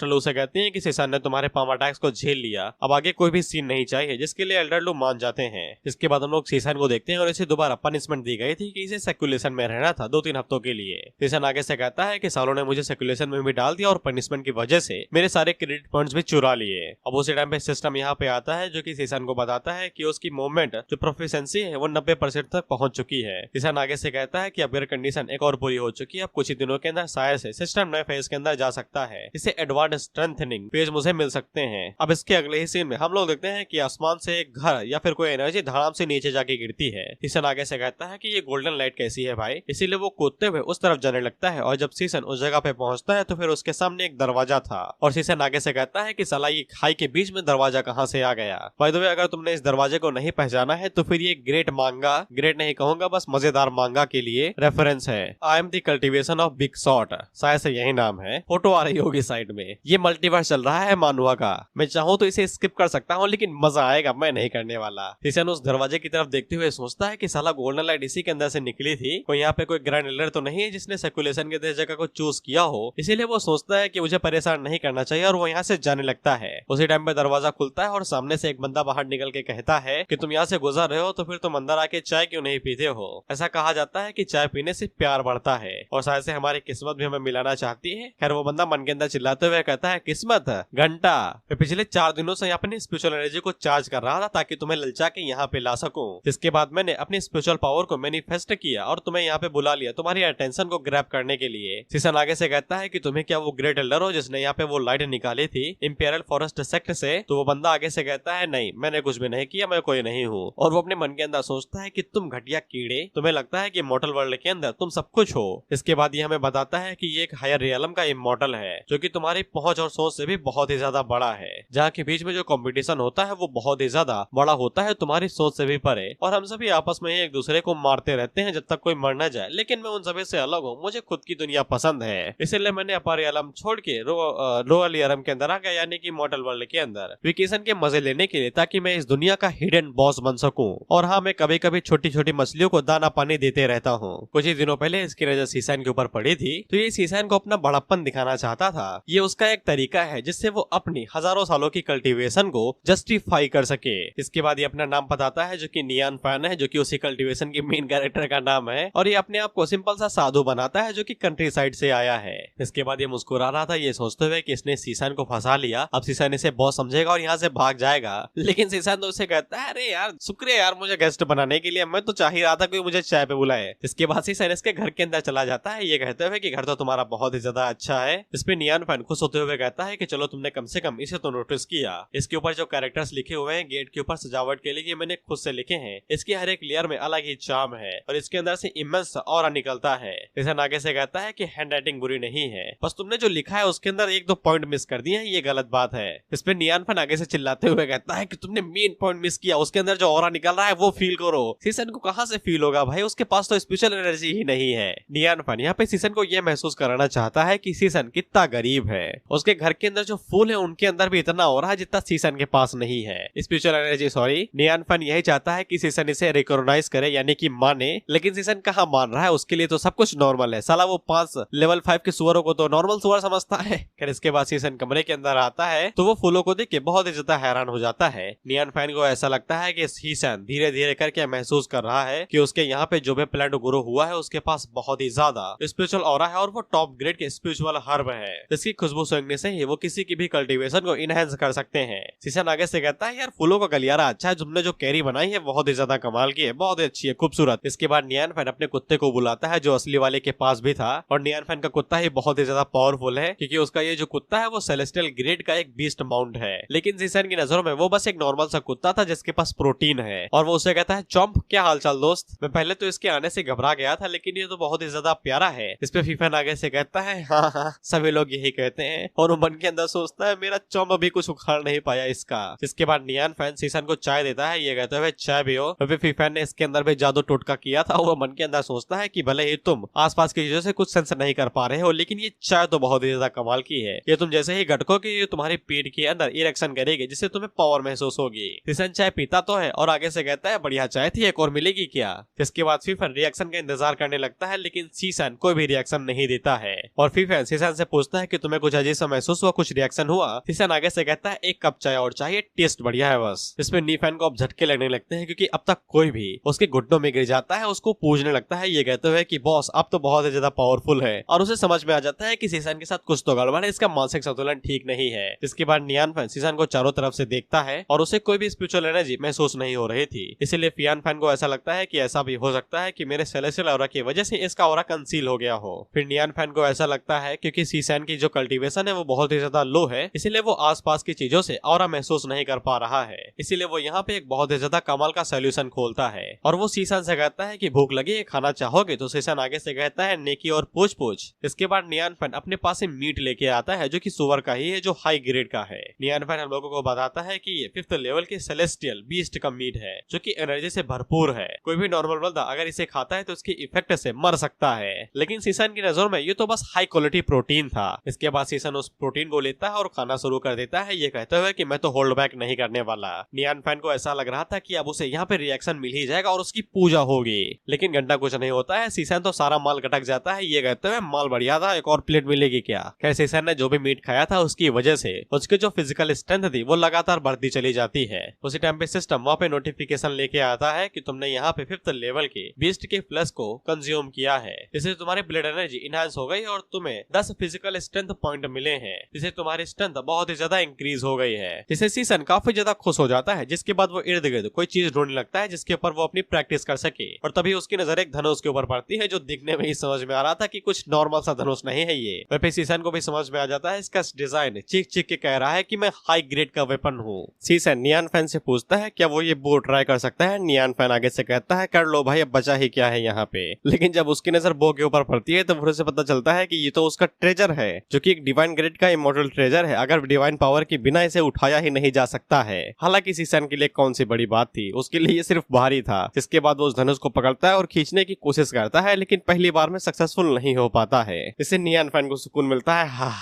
लू से कहती है कि सीसन ने तुम्हारे पाम अटैक्स को झेल लिया, अब आगे कोई भी सीन नहीं चाहिए, जिसके लिए एल्डर लू मान जाते हैं। इसके बाद हम लोग सीसन सीसन को देखते हैं और इसे दोबारा पनिशमेंट दी गई थी कि इसे सर्कुलेशन में रहना था 2-3 हफ्तों के लिए। सीसन आगे से कहता है कि सालों ने मुझे सर्कुलेशन में भी डाल दिया और पनिशमेंट की वजह से मेरे सारे क्रेडिट पॉइंट्स भी चुरा लिए। अब उसी टाइम पे सिस्टम यहाँ पे आता है जो कि सीसन को बताता है कि उसकी मूवमेंट जो प्रोफिशिएंसी है वो 90% तक पहुंच चुकी है। सीसन आगे से कहता है कि अब कंडीशन एक और पूरी हो चुकी है, अब कुछ ही दिनों के अंदर शायद से सिस्टम नए फेज के अंदर जा सकता है, इसे एडवांस स्ट्रेंथनिंग पेज मुझे मिल सकते हैं। अब इसके अगले ही सीन में हम लोग देखते हैं कि आसमान से एक घर या फिर कोई एनर्जी धड़ाम से नीचे जाके गिरती है। सीसन आगे से कहता है कि ये गोल्डन लाइट कैसी है भाई, इसीलिए वो कूदते हुए उस तरफ जाने लगता है और जब सीसन उस जगह पे पहुंचता है तो फिर उसके सामने एक दरवाजा था और सीसन आगे से कहता है कि साला ये खाई के बीच में दरवाजा कहाँ से आ गया। बाय द वे अगर तुमने इस दरवाजे को नहीं पहचाना है तो फिर ये ग्रेट मांगा, ग्रेट नहीं कहूंगा बस मजेदार मांगा के लिए रेफरेंस है। I am the cultivation of big shot, शायद से यही नाम है। फोटो आ रही होगी साइड में। ये मल्टीवर्स चल रहा है मानुआ का, मैं चाहूँ तो इसे स्किप कर सकता हूँ लेकिन मजा आएगा, मैं नहीं करने वाला। सीसन उस दरवाजे की तरफ देखते हुए सोचता है कि साला गोल्डन लाइट इसी के अंदर से निकली थी, कोई यहाँ पे कोई ग्रैंड एल्डर तो नहीं है जिसने सर्कुलेशन के देश जगह को चूज किया हो, इसीलिए वो सोचता है कि मुझे परेशान नहीं करना चाहिए और वो यहाँ से जाने लगता है। उसी टाइम पे दरवाजा खुलता है और सामने से एक बंदा बाहर निकल के कहता है कि तुम यहाँ से गुजर रहे हो तो फिर तुम अंदर आके चाय क्यों नहीं पीते हो। ऐसा कहा जाता है कि चाय पीने से प्यार बढ़ता है और शायद से हमारी किस्मत भी हमें मिलाना चाहती है। खैर वो बंदा मन के अंदर चिल्लाते हुए कहता है किस्मत घंटा, मैं पिछले 4 दिनों से अपनी स्पिरिचुअल एनर्जी को चार्ज कर रहा था ताकि तुम्हें ललचा के यहाँ पे ला सकूं। जिसके बाद मैंने अपनी स्पिरिचुअल पावर को मैनिफेस्ट किया और तुम्हें यहाँ पे बुला लिया तुम्हारी अटेंशन को ग्रैब करने के लिए। सीसन आगे से कहता है कि तुम्हें क्या वो ग्रेट एल्डर हो जिसने यहाँ पे वो लाइट निकाली थी इंपीरियल फॉरेस्ट सेक्ट से। तो वो बंदा आगे से कहता है नहीं, मैंने कुछ भी नहीं किया, मैं कोई नहीं हूँ। और वो अपने मन के अंदर सोचता है कि तुम घटिया कीड़े, तुम्हें लगता है कि मॉर्टल वर्ल्ड के अंदर तुम सब कुछ हो। इसके बाद ये हमें बताता है कि ये एक हायर रियलम का इमॉर्टल है जो कि तुम्हारी पहुंच और सोच से भी बहुत ही ज्यादा बड़ा है, जहाँ के बीच में जो कंपटीशन होता है वो बहुत ही ज्यादा बड़ा होता है, तुम्हारी सोच से भी परे। और हम सभी आपस में एक दूसरे को मारते रहते हैं जब तक कोई मर न जाए, लेकिन मैं उन सभी से अलग हूँ, मुझे खुद की दुनिया पसंद है, इसलिए मैंने अपर रियलम छोड़ के लोअर रियलम के अंदर आ गया, यानी कि मॉर्टल वर्ल्ड के अंदर वेकेशन के मजे लेने के लिए, ताकि मैं इस दुनिया का हिडन बॉस बन सकूं। और हाँ, मैं कभी कभी छोटी छोटी मछलियों को दाना पानी देते रहता हूँ। कुछ ही दिनों पहले इसकी नजर सीसन के ऊपर पड़ी थी तो ये सीसन को अपना बड़प्पन दिखाना चाहता था। ये उसका एक तरीका है जिससे वो अपनी हजारों सालों की कल्टीवेशन को जस्टिफाई कर सके। इसके बाद ये अपना नाम बताता है जो कि नियान फैन है, जो कि उसी कल्टीवेशन की मेन कैरेक्टर का नाम है, और ये अपने आप को सिंपल सा साधु बनाता है जो कि कंट्री साइड से आया है। इसके बाद ये मुस्कुरा रहा था ये सोचते हुए कि इसने सीसन को फंसा लिया, अब सीसन इसे बॉस समझेगा और यहाँ से भाग जाएगा। लेकिन सीसन तो उसे कहता है अरे यार शुक्रिया यार मुझे गेस्ट बनाने के लिए, मैं तो चाह ही रहा था कोई मुझे चाय पे बुलाए। इसके बाद सीसन इसके घर के अंदर चला जाता है ये कहते हुए कि घर तो तुम्हारा बहुत ही ज्यादा अच्छा है। इस पे नियान फैन खुश होते हुए कहता है कि चलो तुमने कम से कम इसे तो नोटिस किया। इसके ऊपर जो कैरेक्टर्स लिखे हुए हैं गेट के ऊपर सजावट के लिए मैंने खुद से लिखे हैं। इसकी हर एक लेयर में अलग ही चार्म है और इसके अंदर से इमेंस ऑरा निकलता है। सीसन आगे से कहता है कि हैंड राइटिंग बुरी नहीं है, बस तुमने जो लिखा है उसके अंदर 1-2 पॉइंट मिस कर दिए हैं, ये गलत बात है। इस पे नियान फैन आगे से चिल्लाते हुए कहता है कि तुमने मेन पॉइंट मिस किया, उसके अंदर जो ऑरा निकल रहा है वो फील करो। सीसन को कहाँ से फील होगा भाई, उसके पास तो स्पेशल एनर्जी ही नहीं है। नियान फैन यहाँ पे सीसन को यह महसूस कराना चाहता है कि सीसन कितना गरीब है। उसके घर के अंदर जो फूल है उनके अंदर भी इतना हो रहा है जितना सीसन के पास नहीं है स्पिरिचुअल एनर्जी। सॉरी, नियान फैन यही चाहता है कि सीसन इसे रिकॉग्नाइज करे यानी कि माने, लेकिन सीसन कहाँ मान रहा है, उसके लिए तो सब कुछ नॉर्मल है। साला वो 5 लेवल 5 के सुअरों को तो नॉर्मल सुअर समझता है। फिर इसके बाद सीसन कमरे के अंदर आता है तो वो फूलों को देख के बहुत ही ज्यादा हैरान हो जाता है। नियान फैन को ऐसा लगता है कि सीसन धीरे धीरे करके महसूस कर रहा है कि उसके यहाँ पे जो भी प्लांट ग्रो हुआ है उसके पास बहुत ही ज्यादा स्पिरिचुअल ऑरा है और वो टॉप ग्रेड के स्पिरिचुअल हर्ब है। इसकी खुशबू सूंघने से ही वो किसी की भी कल्टीवेशन को इनहेंस कर सकते हैं। सीसन आगे से कहता है यार फूलों का गलियारा अच्छा है, तुमने जो कैरी बनाई है बहुत ही ज्यादा कमाल की है, बहुत ही अच्छी है, खूबसूरत। इसके बाद नियान फैन अपने कुत्ते को बुलाता है जो असली वाले के पास भी था, और नियान फैन का कुत्ता ही बहुत ही ज्यादा पावरफुल है क्योंकि उसका ये जो कुत्ता है वो सेलेस्टियल ग्रेड का एक बीस्ट माउंट है। लेकिन सीसन की नजरों में वो बस एक नॉर्मल सा कुत्ता था जिसके पास प्रोटीन है, और वो उसे कहता है चॉम्प क्या हालचाल दोस्त, मैं पहले तो इसके आने से घबरा गया था लेकिन ये तो बहुत ही ज्यादा प्यारा है। इस पे फीफन आगे से कहता है हाँ सभी लोग यही कहते हैं, और वो मन के अंदर सोचता है मेरा चॉम्प अभी कुछ उखाड़ नहीं पाया इसका। इसके बाद नियान फैन सीसन को चाय देता है, ये कहते हुए चाय पियो। फीफन ने इसके अंदर भी जादू टोटका किया था, वो मन के अंदर सोचता है कि भले ही तुम आसपास की चीजों से कुछ सेंस नहीं कर पा रहे हो लेकिन ये चाय तो बहुत ही ज्यादा कमाल की है, ये तुम जैसे ही गटकोगे ये तुम्हारे पेट के अंदर इरेक्शन करेगी जिससे तुम्हें पावर महसूस होगी। सीसन चाय पीता तो है और आगे से कहता है बढ़िया चाय थी, एक और मिलेगी क्या। इसके बाद फीफन रिएक्शन का इंतजार करने लगता है लेकिन सीसन कोई भी रिएक्शन नहीं देता है, और फीफन सीसन से पूछता है कि तुम्हें कुछ अजीब सा महसूस हुआ, कुछ रिएक्शन हुआ। सीसन आगे से कहता है 1 कप चाय और चाहिए, टेस्ट बढ़िया है बस। इसमें नीफैन को अब झटके लगने लगते हैं क्योंकि अब अब तक कोई भी उसके घुटनों में गिर जाता है, उसको पूजने लगता है, ये कहते हुए कि बॉस अब तो बहुत ही ज्यादा पावरफुल है। और उसे समझ में आ जाता है कि सीसन के साथ कुछ तो गड़बड़ है, इसका मानसिक संतुलन ठीक नहीं है। इसके बाद नियान फैन सीसन को चारों तरफ से देखता है और उसे कोई भी स्पिरिचुअल एनर्जी महसूस नहीं हो रही थी। इसीलिए फियान फैन को ऐसा लगता है कि ऐसा भी हो सकता है कि मेरे सेलेस्टियल ऑरा की वजह से इसका ऑरा कंसील हो गया हो। फिर नियान फैन को ऐसा लगता है क्योंकि सीसन की जो कल्टीवेशन है वो बहुत ही ज्यादा लो है, इसीलिए वो आसपास की चीजों से ऑरा महसूस नहीं कर पा रहा है। इसीलिए वो यहाँ पे एक बहुत ही ज्यादा कमाल का सोल्यूशन खोलता है और वो सीसन से कहता है कि भूख लगी है, खाना चाहोगे? तो सीसन आगे से कहता है नेकी और पूछ पूछ। इसके बाद नियान फैन अपने पास से मीट लेके आता है जो कि सुअर का ही है, जो हाई ग्रेड का है। नियान फैन हम लोगों को बताता है कि ये 5th लेवल के सेलेस्टियल बीस्ट का मीट है जो कि एनर्जी से भरपूर है। कोई भी नॉर्मल बंदा अगर इसे खाता है तो इसके इफेक्ट से मर सकता है, लेकिन सीसन की नजर में ये तो बस हाई क्वालिटी प्रोटीन था। इसके बाद सीसन उस प्रोटीन को लेता है और खाना शुरू कर देता है, ये कहते हुए कि मैं तो होल्ड बैक नहीं करने वाला। नियान फैन को ऐसा लग रहा था कि अब उसे यहाँ पे रिएक्शन मिल ही जाएगा और उसकी पूजा होगी, लेकिन घंटा कुछ नहीं होता है। सीसन तो सारा माल गटक जाता है, ये कहते हुए माल बढ़िया था, एक और प्लेट मिलेगी क्या? खैर सीसन ने जो भी मीट खाया था उसकी वजह से उसकी जो फिजिकल स्ट्रेंथ थी वो लगातार बढ़ती चली जाती है। उसी टाइम पे सिस्टम वहाँ पे नोटिफिकेशन लेके आता है कि तुमने यहाँ पे 5th लेवल के बीस्ट के फ्लैश को कंज्यूम किया है, जिससे तुम्हारी ब्लड एनर्जी इनहांस हो गई और तुम्हें 10 फिजिकल स्ट्रेंथ पॉइंट मिले हैं, जिससे तुम्हारी स्ट्रेंथ बहुत ही ज्यादा इंक्रीज हो गई है। जिससे सीसन काफी ज्यादा खुश हो जाता है, जिसके बाद वो इर्द गिर्द कोई चीज ढूंढने लगता है जिसके ऊपर वो अपनी प्रैक्टिस कर सके। और तभी उसकी नजर एक धनुष के ऊपर पड़ती है जो दिखने में ही समझ में आ रहा था कि कुछ नॉर्मल सा धनुष नहीं है ये। वह फिर सीसन को भी समझ में आ जाता है इसका डिजाइन चीख चीख के कह रहा है कि मैं हाई ग्रेड का वेपन हूँ। सीसन नियान फैन से पूछता है क्या वो ये बो ट्राई कर सकता है? नियान फैन आगे से कहता है कर लो भाई, अब बचा ही क्या है यहाँ पे। लेकिन जब उसकी नजर बो के ऊपर पड़ती है तो फिर उसे पता चलता है कि ये तो उसका ट्रेजर है, जो कि एक डिवाइन ग्रेड का इमॉर्टल ट्रेजर है। अगर डिवाइन पावर के बिना इसे उठाया ही नहीं जा सकता है। हालांकि सीसन के लिए कौन सी बड़ी बात थी, उसके लिए ये सिर्फ भारी था। जिसके बाद वो उस धनुष को पकड़ता है और खींचने की कोशिश करता है, लेकिन पहली बार में सक्सेसफुल नहीं हो पाता है। इससे नियान फैन को सुकून मिलता है, हाँ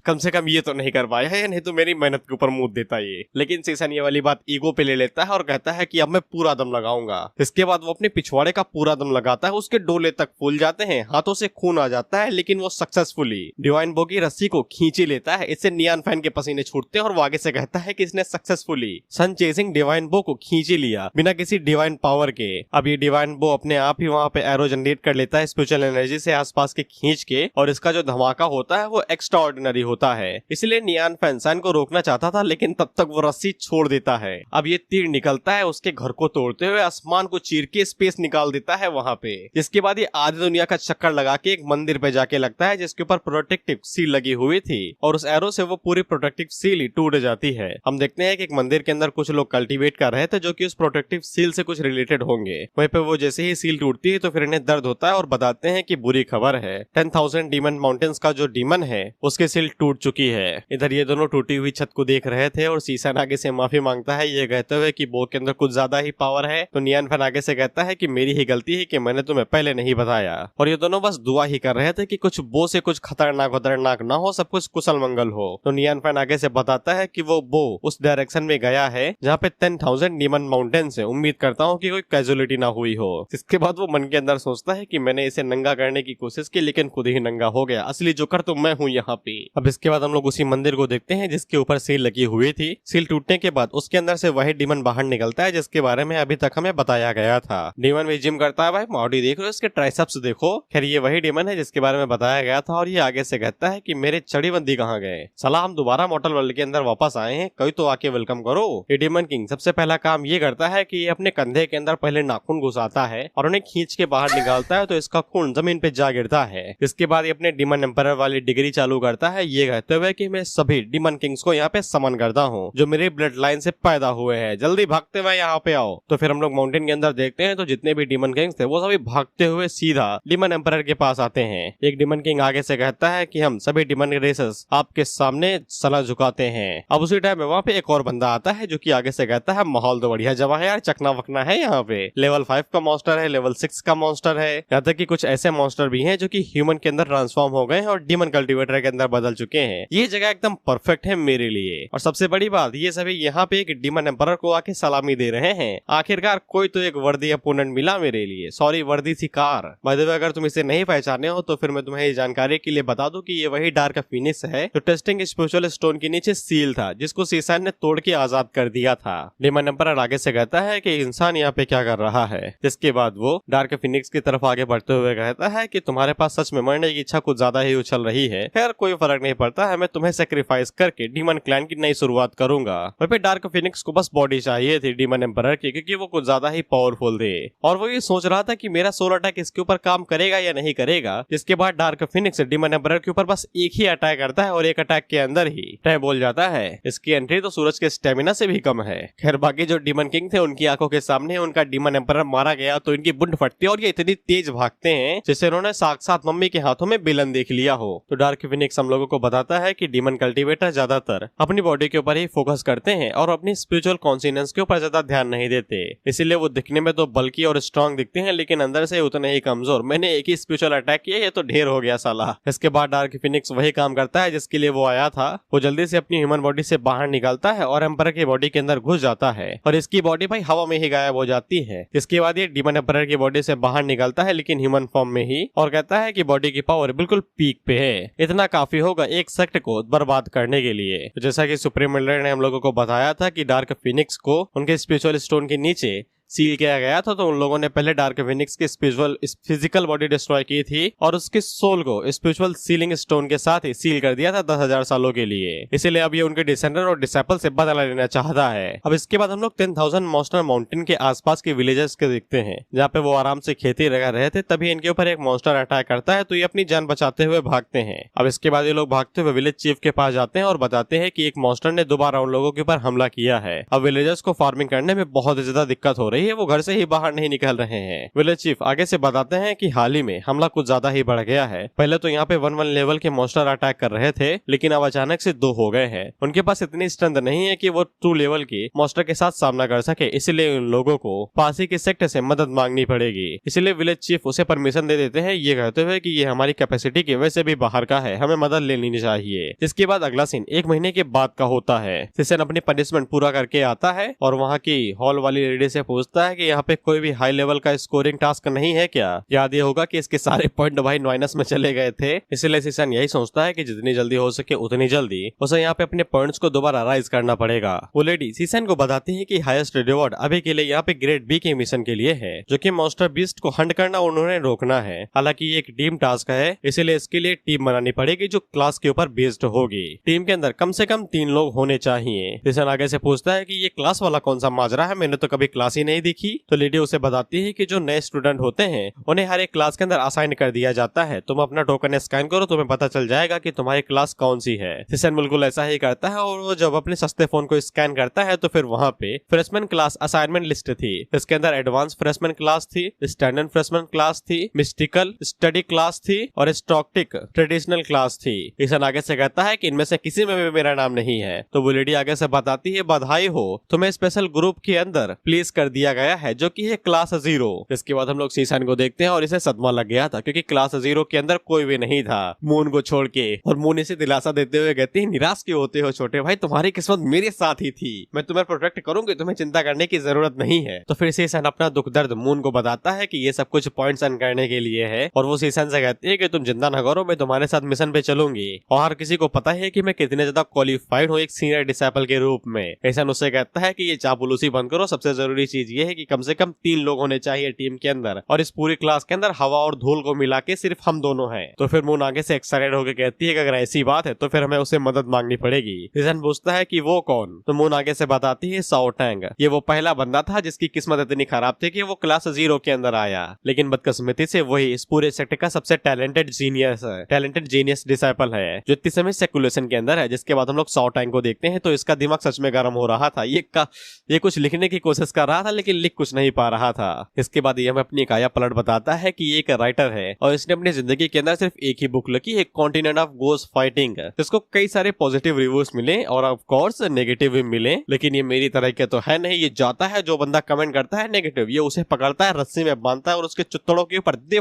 कम से कम ये तो नहीं कर पाया है, नहीं तो मेरी मेहनत के ऊपर मुंह देता ये। लेकिन सीसन ये वाली बात ईगो पे ले लेता है और कहता है कि अब मैं पूरा दम लगाऊंगा। इसके बाद वो अपने पिछवाड़े का पूरा दम लगाता है, उसके डोले तक फूल जाते हैं, हाथों से खून आ जाता है, लेकिन वो सक्सेसफुली डिवाइन बो की रस्सी को खींच ही लेता है। इससे नियान फैन के पसीने छूटते हैं और वो आगे से कहता है कि इसने सक्सेसफुली सन चेजिंग डिवाइन बो को खींच ही लिया बिना किसी डिवाइन पावर के। अब ये डिवाइन बो अपने आप ही वहाँ पे एरो जनरेट कर लेता है स्पिरिचुअल एनर्जी से आसपास के खींच के, और इसका जो धमाका होता है वो एक्स्ट्रा ऑर्डिनरी होता है। इसलिए नियान फैन सन को रोकना चाहता था, लेकिन तब तक वो रस्सी छोड़ देता है। अब ये तीर निकलता है उसके घर को तोड़ते हुए, आसमान को चीर के स्पेस निकाल देता है वहाँ पे। जिसके बाद ये आधी दुनिया का चक्कर लगा के एक मंदिर पे जाके लगता है जिसके ऊपर प्रोटेक्टिव सील लगी हुई थी, और उस एरो से वो पूरी प्रोटेक्टिव सील ही टूट जाती है। हम देखते हैं कि एक मंदिर के अंदर कुछ लोग कल्टीवेट कर रहे थे जो कि उस प्रोटेक्टिव सील से कुछ रिलेटेड होंगे। वहीं पे वो जैसे ही सील टूटती है तो फिर इन्हें दर्द होता है और बताते हैं कि बुरी खबर है, 10,000 डीमन माउंटेन्स का जो डीमन है उसकी सील टूट चुकी है। इधर ये दोनों टूटी हुई छत को देख रहे थे और सीसन आगे से माफी मांगता है, ये कहते हुए कि बो के अंदर कुछ ज्यादा ही पावर है। तो नियान फैन आगे से कहता है कि मेरी ही गलती है कि मैंने तुम्हें पहले नहीं बताया। और ये दोनों बस दुआ ही कर रहे थे कि कुछ बो से कुछ खतरनाक ना हो, सब कुछ कुशल मंगल हो। तो नियान फैन आगे से बताता है कि वो बो उस डायरेक्शन में गया है जहाँ पे 10,000 डीमन माउंटेन्स है। उम्मीद करता हूँ कि कोई कैजुअलिटी ना हुई हो। इसके बाद वो मन के अंदर सोचता है कि मैंने इसे नंगा करने की कोशिश की, लेकिन खुद ही नंगा हो गया, असली जोकर तो मैं हूँ यहाँ पे। अब इसके बाद हम लोग उसी मंदिर को देखते हैं जिसके ऊपर सील लगी हुई थी। सील टूटने के बाद उसके अंदर से वही डीमन बाहर निकलता है जिसके बारे में अभी तक हमें बताया गया था। डीमन भी जिम करता है, भाई बॉडी देख रहे हो, इसके ट्राइसेप्स देखो। खैर ये वही डीमन है जिसके बारे में बताया गया था। और ये आगे से कहता है कि मेरे चड़ी बंदी कहाँ गए, सलाह हम दोबारा मॉर्टल वर्ल्ड के अंदर वापस आए हैं, कोई तो आके वेलकम करो। ये डीमन किंग सबसे पहला काम ये करता है कि ये अपने कंधे के अंदर पहले नाखून घुसाता है और उन्हें खींच के बाहर निकालता है, तो इसका खून जमीन पे जा गिरता है। इसके बाद ये अपने डीमन एम्पायर वाली डिग्री चालू करता है, ये कहते हुए कि मैं सभी डीमन किंग्स को यहाँ पे समन करता हूँ जो मेरे ब्लड लाइन से पैदा हुए हैं, जल्दी भागते हुए यहाँ पे आओ। तो फिर हम लोग माउंटेन के अंदर देखते हैं तो जितने भी डीमन किंग्स थे वो सभी भागते हुए सीधा डीमन एम्पायर के पास आते हैं। एक डीमन किंग आगे से कहता है कि हम सभी डीमन रेसर्स आपके सामने सला झुकाते हैं। अब उसी टाइम में वहाँ पे एक और बंदा आता है जो कि आगे से कहता है माहौल तो बढ़िया जमा है यार, चकना वकना है यहाँ पे। लेवल 5 का मॉन्स्टर है, लेवल 6 का मॉन्स्टर है, यहाँ तक कि कुछ ऐसे मॉन्स्टर भी हैं जो कि ह्यूमन के अंदर ट्रांसफॉर्म हो गए हैं और डीमन कल्टीवेटर के अंदर बदल चुके हैं। ये जगह एकदम परफेक्ट है मेरे लिए। और सबसे बड़ी बात, ये सभी यहाँ पे एक डीमन एम्परर को आके सलामी दे रहे हैं। आखिरकार कोई तो एक वर्दी अपोनेंट मिला मेरे लिए, सॉरी वर्दी शिकार। बाय द वे अगर तुम इसे नहीं पहचाने हो तो फिर मैं तुम्हें ये जानकारी के लिए बता दूं कि ये वही डार्क फिनिश है जो टेस्टिंग स्पिरिचुअल स्टोन के नीचे सील था जिसको सीसन ने तोड़ के आजाद कर दिया था। डीमन एम्परर आगे से कहता है कि कि इंसान यहाँ पे क्या कर रहा है। जिसके बाद वो डार्क फिनिक्स की तरफ आगे बढ़ते हुए कहता है कि तुम्हारे पास सच में मरने की इच्छा कुछ ज्यादा ही उछल रही है। खैर कोई फर्क नहीं पड़ता है, मैं तुम्हें सेक्रीफाइस करके डीमन क्लैन की नई शुरुआत करूंगा। वहीं पे डार्क फिनिक्स को बस बॉडी चाहिए थी डीमन एम्परर की, क्योंकि वो कुछ ज्यादा ही पावरफुल थे और वो ये सोच रहा था कि मेरा सोल अटैक इसके ऊपर काम करेगा या नहीं करेगा। जिसके बाद डार्क फिनिक्स डीमन एम्परर के ऊपर बस एक ही अटैक करता है और एक अटैक के अंदर ही टाइम बोल जाता है। इसकी एंट्री तो सूरज के स्टेमिना से भी कम है। खैर बाकी जो डीमन किंग थे उनकी आंखों के सामने उनका डीमन एम्परर मारा गया तो इनकी बुंड फटती है और ये इतनी तेज भागते हैं जिससे उन्होंने साक्षात मम्मी के हाथों में विलन देख लिया हो। तो डार्क फिनिक्स हम लोगों को बताता है कि डीमन कल्टीवेटर ज्यादातर अपनी बॉडी के ऊपर ही फोकस करते हैं और अपनी स्पिरिचुअल कॉन्सिनेंस के ऊपर ज्यादा ध्यान नहीं देते, इसीलिए वो दिखने में तो बल्कि और स्ट्रॉन्ग दिखते हैं लेकिन अंदर से उतने ही कमजोर। मैंने एक ही स्पिरिचुअल अटैक किया, ये तो ढेर हो गया साला। इसके बाद डार्क फिनिक्स वही काम करता है जिसके लिए वो आया था। वो जल्दी से अपनी ह्यूमन बॉडी से बाहर निकलता है और एम्परर की बॉडी के अंदर घुस जाता है और इसकी बॉडी भाई हवा में ही गायब हो जाती है। इसके बाद ये डीमन एम्परर की बॉडी से बाहर निकलता है लेकिन ह्यूमन फॉर्म में ही, और कहता है कि बॉडी की पावर बिल्कुल पीक पे है, इतना काफी होगा एक सेक्ट को बर्बाद करने के लिए। तो जैसा कि सुप्रीम लीडर ने हम लोगों को बताया था कि डार्क फिनिक्स को उनके स्पिरिचुअल स्टोन के नीचे सील किया गया था, तो उन लोगों ने पहले डार्क फिनिक्स की स्पिरिचुअल फिजिकल बॉडी डिस्ट्रॉय की थी और उसके सोल को स्पिरिचुअल सीलिंग स्टोन के साथ ही सील कर दिया था 10,000 सालों के लिए। इसीलिए अब ये उनके डिसेंडर और डिसेपल से बदला लेना चाहता है। अब इसके बाद हम लोग 10,000 मॉन्स्टर माउंटेन के आसपास के विलेजेस के देखते हैं जहाँ पे वो आराम से खेती लगा रहे थे। तभी इनके ऊपर एक मॉन्स्टर अटैक करता है तो ये अपनी जान बचाते हुए भागते हैं। अब इसके बाद ये लोग भागते हुए विलेज चीफ के पास जाते हैं और बताते हैं कि एक मॉन्स्टर ने दोबारा उन लोगों के ऊपर हमला किया है। अब विलेजर्स को फार्मिंग करने में बहुत ज्यादा दिक्कत हो रही है, वो घर से ही बाहर नहीं निकल रहे हैं। विलेज चीफ आगे से बताते हैं कि हाल ही में हमला कुछ ज्यादा ही बढ़ गया है। पहले तो यहाँ पे 1-1 लेवल के मॉन्स्टर अटैक कर रहे थे लेकिन अब अचानक से 2 हो गए हैं। उनके पास इतनी स्ट्रेंथ नहीं है कि वो 2 लेवल के मॉन्स्टर के साथ सामना कर सके, इसलिए उन लोगों को पास ही के सेक्टर से मदद मांगनी पड़ेगी। इसलिए विलेज चीफ उसे परमिशन दे देते हैं, ये कहते हुए कि ये हमारी कैपेसिटी की वजह से भी बाहर का है, हमें मदद लेनी चाहिए। जिसके बाद अगला सीन 1 महीने के बाद का होता है। सिसन अपनी पनिशमेंट पूरा करके आता है और वहाँ की हॉल वाली लेडी से पूछता है कि यहाँ पे कोई भी हाई लेवल का स्कोरिंग टास्क नहीं है क्या। याद ये होगा कि इसके सारे पॉइंट भाई माइनस में चले गए थे, इसलिए सीसन यही सोचता है कि जितनी जल्दी हो सके उतनी जल्दी उसे यहाँ पे अपने पॉइंट्स को दोबारा राइज करना पड़ेगा। वो लेडी सीसन को बताती है कि हाईएस्ट रिवॉर्ड अभी के लिए यहाँ पे ग्रेड बी के मिशन के लिए है, जो कि मॉन्स्टर बीस्ट को हंट करना उन्होंने रोकना है। हालांकि ये एक टीम टास्क है, इसीलिए इसके लिए टीम बनानी पड़ेगी जो क्लास के ऊपर बेस्ड होगी। टीम के अंदर कम से कम 3 लोग होने चाहिए। सीसन आगे से पूछता है कि ये क्लास वाला कौन सा माजरा है, मैंने तो कभी क्लास ही नहीं दिखी। तो लेडी उसे बताती है कि जो नए स्टूडेंट होते हैं उन्हें हर एक क्लास के अंदर असाइन कर दिया जाता है। तुम अपना टोकन स्कैन करो, तुम्हें पता चल जाएगा कि तुम्हारी क्लास कौन सी है। सीसन बिल्कुल ऐसा ही करता है और वो जब अपने सस्ते फोन को स्कैन करता है तो फिर वहाँ पे फ्रेशमैन क्लास असाइनमेंट लिस्ट थी। इसके अंदर एडवांस फ्रेशमैन क्लास थी, स्टैंडर्ड फ्रेशमैन क्लास थी, मिस्टिकल स्टडी क्लास थी और स्टॉक्टिक ट्रेडिशनल क्लास थी। सीसन आगे से कहता है कि इनमें से किसी में भी मेरा नाम नहीं है। तो वो लेडी आगे से बताती है बधाई हो, तुम्हें स्पेशल ग्रुप के अंदर प्लेस कर दिया गया है जो कि है क्लास 0। इसके बाद हम लोग सीसन को देखते हैं और इसे सदमा लग गया था क्योंकि क्लास 0 के अंदर कोई भी नहीं था मून को छोड़ के। और मून इसे दिलासा देते हुए कहती है निराश क्यों होते हो छोटे भाई, तुम्हारी किस्मत मेरे साथ ही थी, मैं तुम्हें प्रोटेक्ट करूंगी, तुम्हें चिंता करने की जरूरत नहीं है। तो फिर सीसन अपना दुख दर्द मून को बताता है कि ये सब कुछ पॉइंट्स अर्न करने के लिए है और वो सीसन से कहती है कि तुम चिंता न करो, मैं तुम्हारे साथ मिशन पे चलूंगी। और हर किसी को पता है कि मैं कितने ज्यादा क्वालिफाइड हूँ एक सीनियर डिसेबल के रूप में। सीसन उससे कहता है कि ये चापलूसी बंद करो, सबसे जरूरी चीज ये है कि कम से कम 3 लोग होने चाहिए टीम के अंदर और इस पूरी क्लास के अंदर हवा और धूल को मिला के सिर्फ हम दोनों हैं। तो फिर मून आगे से एक्साइटेड होकर कहती है कि अगर ऐसी बात है तो फिर हमें उसे मदद मांगनी पड़ेगी। सीसन पूछता है कि वो कौन। तो मून आगे से बताती है साओ टैंग। ये वो पहला बंदा था जिसकी किस्मत इतनी खराब थी कि वो क्लास 0 के अंदर आया, लेकिन बदकिस्मती से वही इस पूरे सेक्टर का सबसे टैलेंटेड जीनियस डिसाइपल है जो इतनी समय सेकुलेशन के अंदर है। जिसके बाद हम लोग साओ टैंग को देखते हैं तो इसका दिमाग सच में गर्म हो रहा था। ये कुछ लिखने की कोशिश कर रहा था लेकिन लिख कुछ नहीं पा रहा था। इसके बाद ये हमें अपनी काया पलट बताता है कि ये एक राइटर है और इसने अपनी जिंदगी के अंदर सिर्फ एक ही बुक लिखी है, कॉन्टिनेंट ऑफ गोस्ट फाइटिंग। इसको कई सारे पॉजिटिव रिव्यूज मिले और ऑफ कोर्स नेगेटिव भी मिले, लेकिन ये मेरी तरह के तो है नहीं। ये जाता है जो बंदा कमेंट करता है नेगेटिव, ये उसे पकड़ता है, रस्सी में बांधता है और उसके चुत्तड़ों के ऊपर दे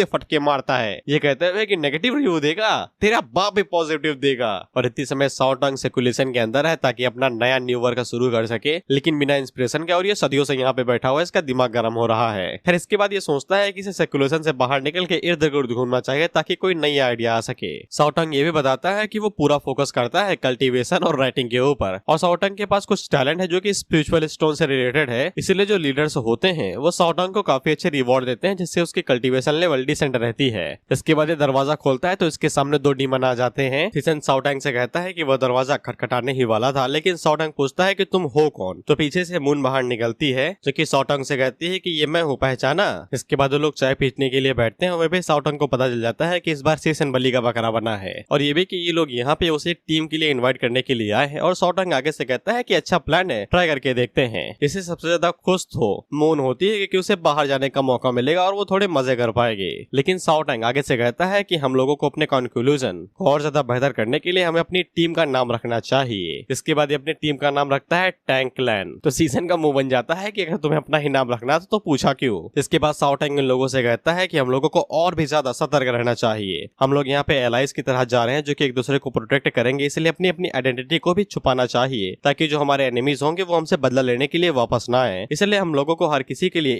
फटके मारता है। ये कहते हुए कि नेगेटिव रिव्यू देगा, तेरा बाप भी पॉजिटिव देगा। और इतनी समय साओ टैंग सेकुलेशन के अंदर है ताकि अपना नया न्यू वर्क शुरू कर सके, लेकिन बिना इंस्पिरेशन के, और ये सदियों से यहाँ पे बैठा हुआ है, इसका दिमाग गर्म हो रहा है। फिर इसके बाद ये सोचता है कि इसे सर्कुलेशन से बाहर निकल के इर्द गिर्द घूमना चाहिए ताकि कोई नई आइडिया आ सके। शाओटंग ये भी बताता है कि वो पूरा फोकस करता है कल्टीवेशन और राइटिंग के ऊपर, और शाओटंग के पास कुछ टैलेंट है जो कि स्पिरिचुअल स्टोन से रिलेटेड है। इसलिए जो लीडर्स होते हैं वो शाओटंग को काफी अच्छे रिवॉर्ड देते हैं, जिससे उसकी कल्टीवेशन लेवल डिसेंट रहती है। इसके बाद ये दरवाजा खोलता है तो इसके सामने दो डीमन आ जाते हैं। सीसन शाओटंग से कहता है कि वह दरवाजा खटखटाने ही वाला था, लेकिन शाओटंग पूछता है कि तुम हो कौन। तो पीछे से मून बाहर निकलती है जो कि शाओटंग से कहती है कि ये मैं हूँ, पहचाना। इसके बाद वो लोग चाय पीने के लिए बैठते हैं और वह भी शाओटंग को पता चल जाता है कि इस बार सीसन बलि का बकरा बना है, और ये भी कि ये लोग यहाँ पे उसे एक टीम के लिए इन्वाइट करने के लिए आए हैं। और शाओटंग आगे से कहता है कि अच्छा प्लान है, ट्राई करके देखते हैं। इसे सबसे ज्यादा खुश तो मून होती है कि उसे बाहर जाने का मौका मिलेगा और वो थोड़े मजे कर पाएगी। लेकिन शाओटंग आगे से कहता है कि हम लोगों को अपने कंक्लूजन को और ज्यादा बेहतर करने के लिए हमें अपनी टीम का नाम रखना चाहिए। इसके बाद ये अपनी टीम का नाम रखता है टैंक क्लैन। तो सीसन का मुंह बन जाता है कि अगर तुम्हें अपना ही नाम रखना तो पूछा क्यों। इसके बाद शाओटंग इन लोगों से कहता है कि हम लोगों को और भी ज्यादा सतर्क रहना चाहिए। हम लोग यहाँ पे एलाइज की तरह जा रहे हैं जो कि एक दूसरे को प्रोटेक्ट करेंगे, इसलिए अपनी अपनी आइडेंटिटी को भी छुपाना चाहिए ताकि जो हमारे एनिमीज होंगे वो हमसे बदला लेने के लिए वापस ना आए। इसलिए हम लोगों को हर किसी के लिए